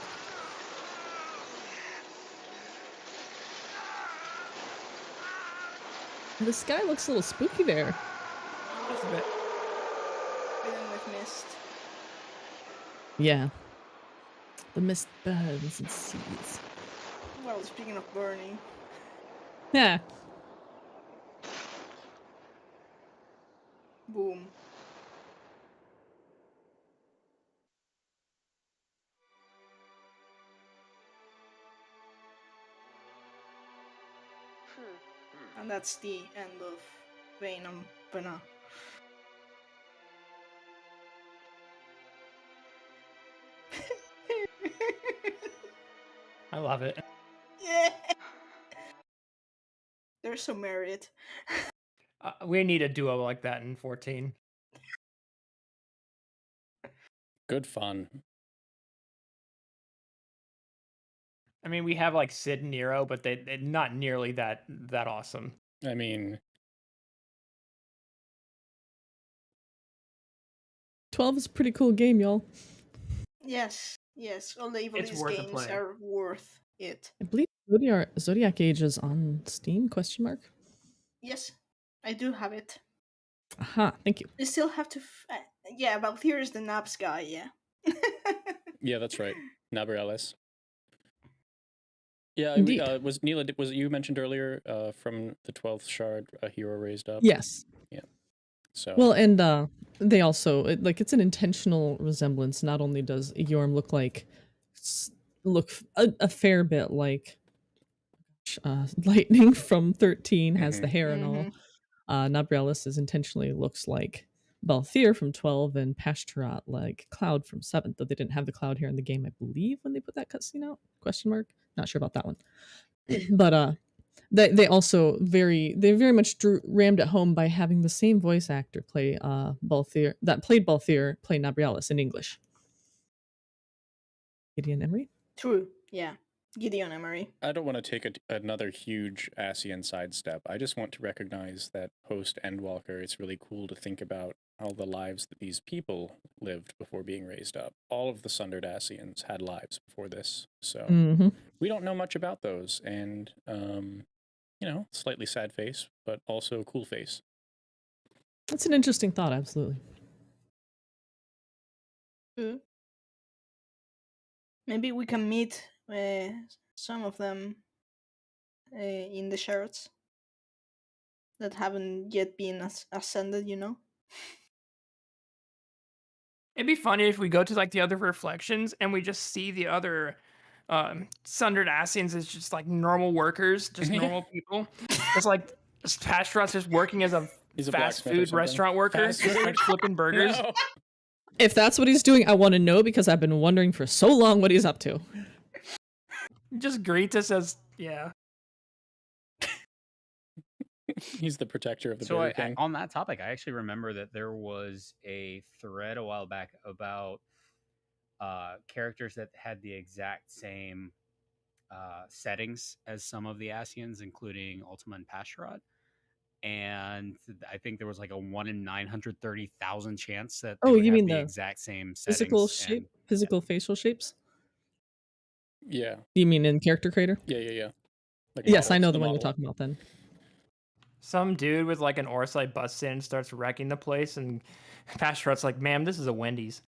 This guy looks a little spooky there. Just a bit. Hidden with mist. Yeah. The mist burns and sees. Well, speaking of burning, Yeah. boom. And that's the end of Vein and Vena. I love it. Yeah. They're so married. We need a duo like that in 14. Good fun. I mean, we have like Sid and Nero, but they're not nearly that awesome. I mean, 12 is a pretty cool game, y'all. Yes, all the Ivalice worth a games play. are worth it. I believe Zodiac Age is on Steam, question mark? Yes, I do have it. Aha, thank you. I still have to... yeah, Balthier is the Naps guy, yeah. yeah, that's right. Ivelisse. Yeah, Indeed. was Neela? Was it you mentioned earlier from the 12th shard, a hero raised up? Yes. Yeah. So. Well, and they also it's an intentional resemblance. Not only does Yorm look a fair bit like Lightning from 13, has the hair and all. Nabrialis intentionally looks like Balthier from 12, and Pashtarat like Cloud from 7, though they didn't have the Cloud hair in the game, I believe, when they put that cutscene out? Question mark? Not sure about that one. But they also very much rammed it home by having the same voice actor play Balthier, that played Balthier, play Nabrialis in English. Gideon Emery? True, yeah. Gideon Emery. I don't want to take another huge Ascian sidestep. I just want to recognize that post-Endwalker, it's really cool to think about all the lives that these people lived before being raised up. All of the Sundered Ascians had lives before this, so we don't know much about those, and slightly sad face, but also a cool face. That's an interesting thought, absolutely. Maybe we can meet some of them in the shards that haven't yet been ascended, It'd be funny if we go to like the other reflections and we just see the other Sundered Ascians as just like normal workers, just normal people. It's like Pashtarat's just working as a fast food restaurant worker, just like flipping burgers. No. If that's what he's doing, I want to know, because I've been wondering for so long what he's up to. Just greets us as, yeah. He's the protector of the Burger King. On that topic, I actually remember that there was a thread a while back about characters that had the exact same settings as some of the Ascians, including Ultima and Pashtarat. And I think there was like a 1 in 930,000 chance that they would you have mean the the exact same physical settings. physical facial shapes? Yeah. You mean in Character Creator? Yeah. Like Yes, I know the one model. you're talking about then. Some dude with like an Orsite busts in and starts wrecking the place, and Pashtarat's like, ma'am, this is a Wendy's.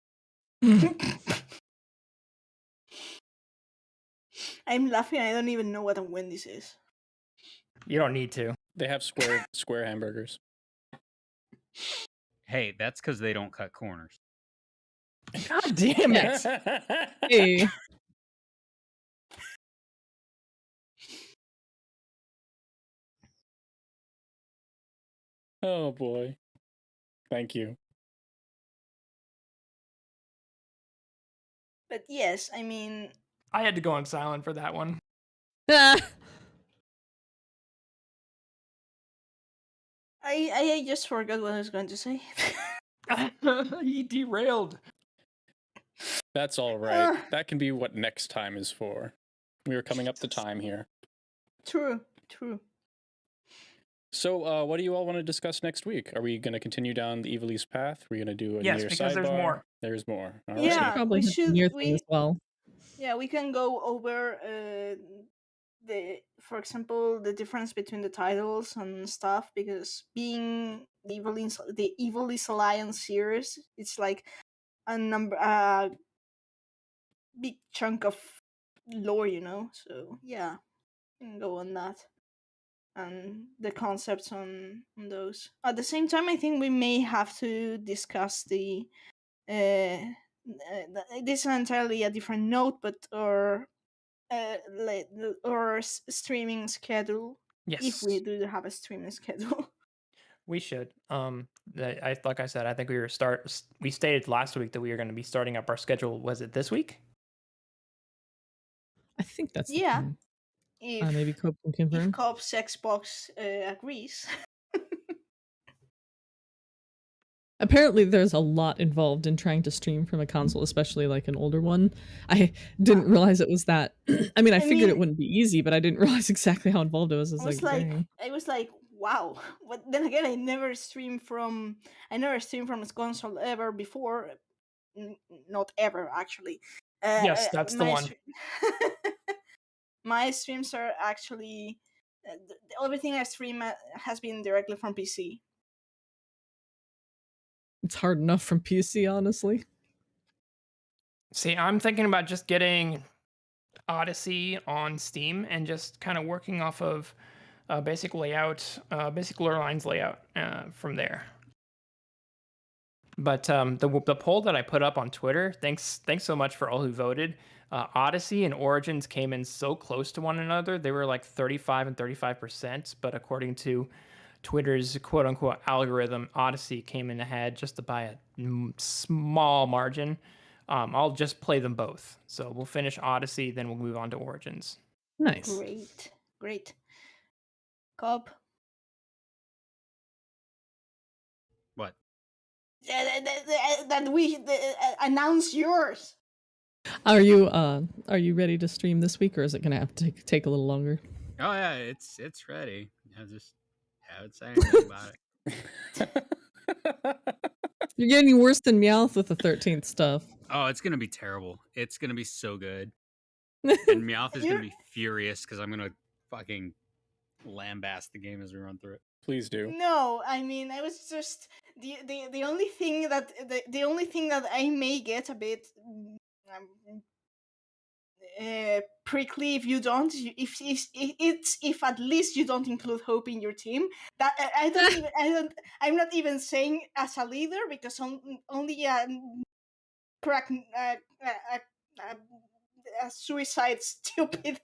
I'm laughing. I don't even know what a Wendy's is. You don't need to. They have square hamburgers. Hey, that's because they don't cut corners. God damn it! Hey. Oh boy. Thank you. But yes, I mean, I had to go on silent for that one. I just forgot what I was going to say. He derailed. That's all right. That can be what next time is for. We are coming up to time here. True. So, what do you all want to discuss next week? Are we going to continue down the Ivelisse path? Are we going to do a Yes, near because sidebar? there's more. There's more. All right. Yeah, Probably we have should. near thing as well. Yeah, we can go over for example, the difference between the titles and stuff, because being the Ivelisse Alliance series, it's like a big chunk of lore, So yeah, we can go on that and the concepts on those. At the same time, I think we may have to discuss the. This is entirely a different note, but streaming schedule. Yes. If we do have a streaming schedule. We should. Like I said, I think we stated last week that we were going to be starting up our schedule. Was it this week? I think that's the Yeah. plan. If Maybe Cope can confirm. if Cope's Xbox agrees. Apparently, there's a lot involved in trying to stream from a console, especially like an older one. I didn't realize it was that. I mean, I figured it wouldn't be easy, but I didn't realize exactly how involved it was. I was like, wow. But then again, I never streamed from a console ever before. Not ever, actually. Yes, that's the one. My streams are actually everything I stream has been directly from PC. It's hard enough from PC, honestly. See, I'm thinking about just getting Odyssey on Steam and just kind of working off of basic layout, basic lorelines layout from there. But the poll that I put up on Twitter, thanks so much for all who voted. Odyssey and Origins came in so close to one another. They were like 35 and 35%, but according to Twitter's quote-unquote algorithm, Odyssey came in ahead just by a small margin. I'll just play them both. So we'll finish Odyssey, then we'll move on to Origins. Nice. Great. Cobb? What? That we announce yours. Are you ready to stream this week, or is it gonna have to take a little longer? Oh yeah, it's ready. I just haven't said anything about it. You're getting worse than Meowth with the 13th stuff. Oh, it's gonna be terrible. It's gonna be so good. And Meowth is gonna be furious because I'm gonna fucking lambast the game as we run through it. Please do. No, I mean, I was just the only thing that I may get a bit prickly if you don't, if at least you don't include Hope in your team. That I'm not even saying as a leader, because only crack a suicide stupid.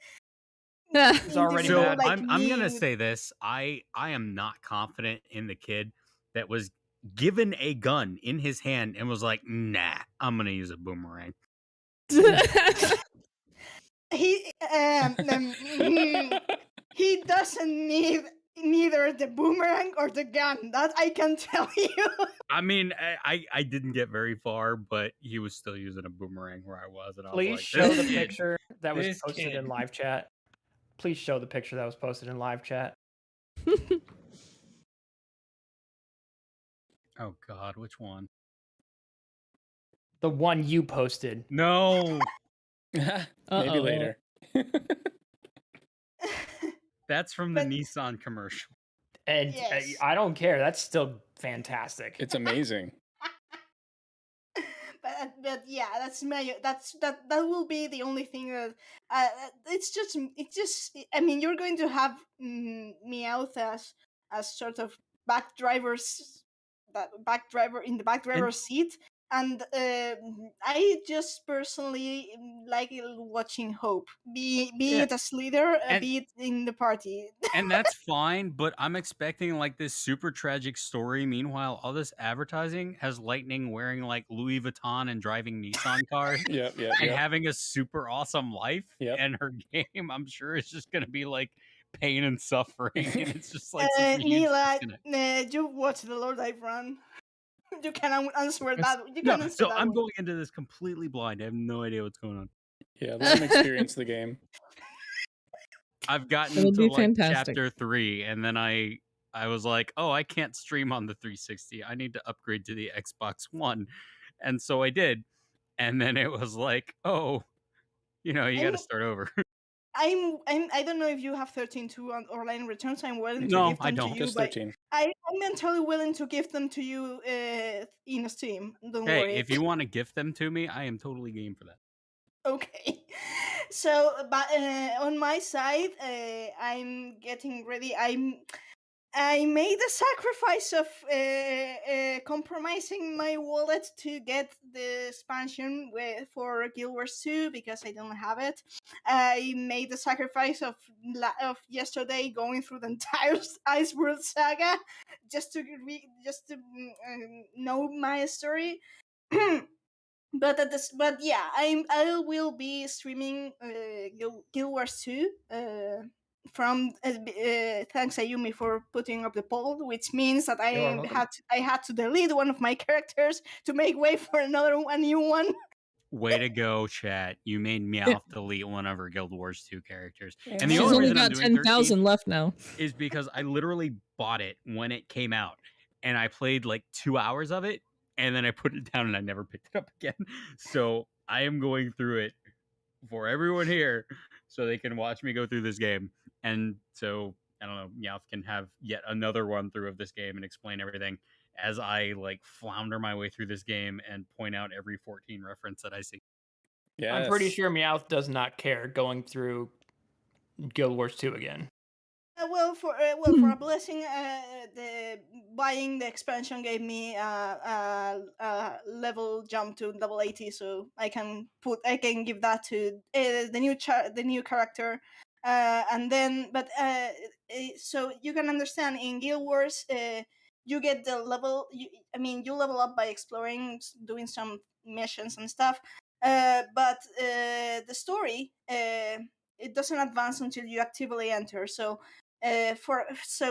It's already so mad. I'm gonna say this. I am not confident in the kid that was given a gun in his hand and was like, nah, I'm gonna use a boomerang. He doesn't need neither the boomerang or the gun. That I can tell you. I mean, I didn't get very far, but he was still using a boomerang where I was, and I Please was like, show the kid, picture that was this posted kid. in live chat. Please show the picture that was posted in live chat. Oh God, which one? The one you posted. No. Maybe later. That's from the Nissan commercial. And Yes. I don't care. That's still fantastic. It's amazing. But yeah, that will be the only thing that it's just I mean, you're going to have Meowth as sort of back drivers back driver in the back driver's seat, and I just personally like watching Hope be it as leader, be it in the party. And that's fine, but I'm expecting like this super tragic story. Meanwhile, all this advertising has Lightning wearing like Louis Vuitton and driving Nissan cars and having a super awesome life. And her game, I'm sure, is just going to be like pain and suffering. And it's just like Neela, you watch The Lord I've Run. You can answer that. You can answer that. I'm one. going into this completely blind. I have no idea what's going on. Yeah, let them experience the game. I've gotten to like chapter 3, and then I was like, oh, I can't stream on the 360. I need to upgrade to the Xbox One. And so I did. And then it was like, oh, you got to start over. I don't know if you have 13.2 on online returns. I'm willing to give them to you. Just 13. I'm entirely willing to give them to you in Steam. Don't worry. If you want to gift them to me, I am totally game for that. Okay. So, but on my side, I'm getting ready. I made the sacrifice of compromising my wallet to get the expansion for Guild Wars 2 because I don't have it. I made the sacrifice of yesterday going through the entire Iceworld saga just to know my story. But yeah, I will be streaming Guild Wars 2 from thanks Ayumi for putting up the poll, which means that I had to delete one of my characters to make way for a new one. Way to go, chat! You made Meowth delete one of her Guild Wars 2 characters, and the She's only only reason I'm got doing 10,000 left now. is because I literally bought it when it came out, and I played like 2 hours of it, and then I put it down and I never picked it up again. So I am going through it for everyone here, so they can watch me go through this game. And so, I don't know, Meowth can have yet another run through of this game and explain everything as I like flounder my way through this game and point out every 14 reference that I see. Yeah, I'm pretty sure Meowth does not care going through Guild Wars 2 again. For a blessing, buying the expansion gave me a level jump to level 80, so I can give that to the new character, and then so you can understand in Guild Wars, you get the level. You level up by exploring, doing some missions and stuff, but the story it doesn't advance until you actively enter. So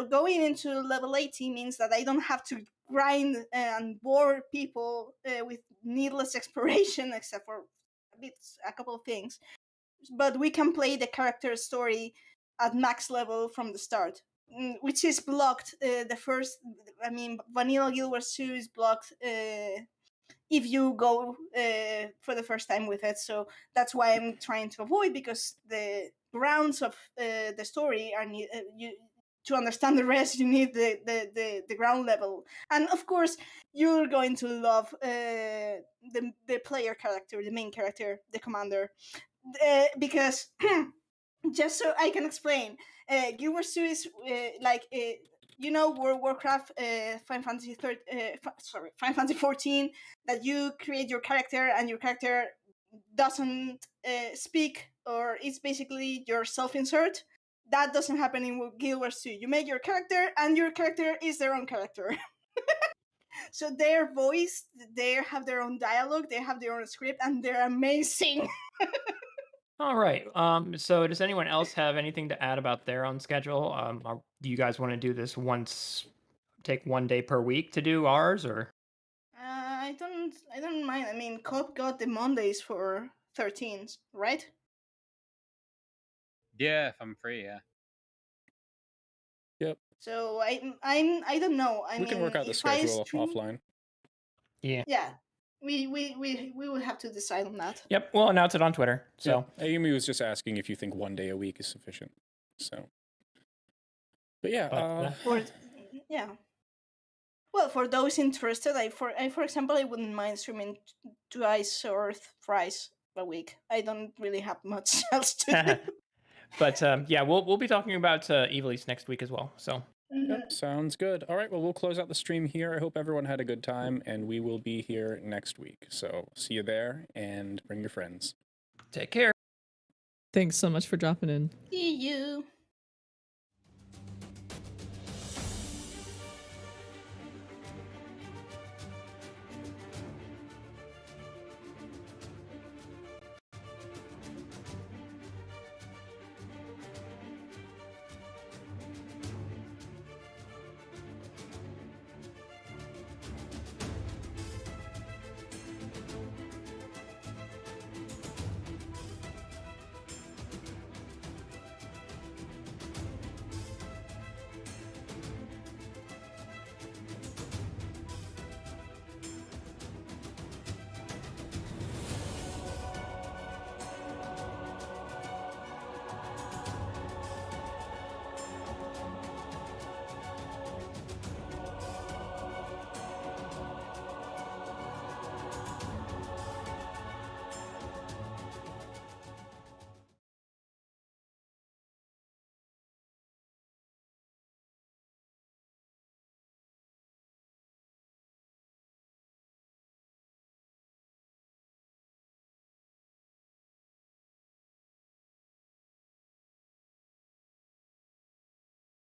going into level 80 means that I don't have to grind and bore people with needless exploration, except for a couple of things. But we can play the character story at max level from the start, which is blocked. Vanilla Guild Wars 2 is blocked if you go for the first time with it. So that's why I'm trying to avoid, because the grounds of the story are to understand the rest, you need the ground level. And of course, you're going to love the player character, the main character, the commander, because just so I can explain, Guild Wars 2 is World of Warcraft, Final Fantasy 14, that you create your character and your character doesn't speak, or it's basically your self-insert. That doesn't happen in Guild Wars 2. You make your character, and your character is their own character. So their voice, they have their own dialogue, they have their own script, and they're amazing. All right. So does anyone else have anything to add about their own schedule? Do you guys want to do this take 1 day per week to do ours, or? I don't mind. I mean, Cobb got the Mondays for 13s, right? Yeah, if I'm free, yeah. Yep. So I don't know. We can work out the schedule offline. Yeah. Yeah. We will have to decide on that. Yep, we'll announce it on Twitter. So yeah. Ayumi was just asking if you think 1 day a week is sufficient. So, but yeah, yeah. Well, for those interested, for example, I wouldn't mind streaming twice or thrice a week. I don't really have much else to do. But yeah, we'll be talking about Ivalice next week as well. So Yep, sounds good. All right, well, we'll close out the stream here. I hope everyone had a good time, and we will be here next week. So see you there, and bring your friends. take care. Thanks so much for dropping in. See you.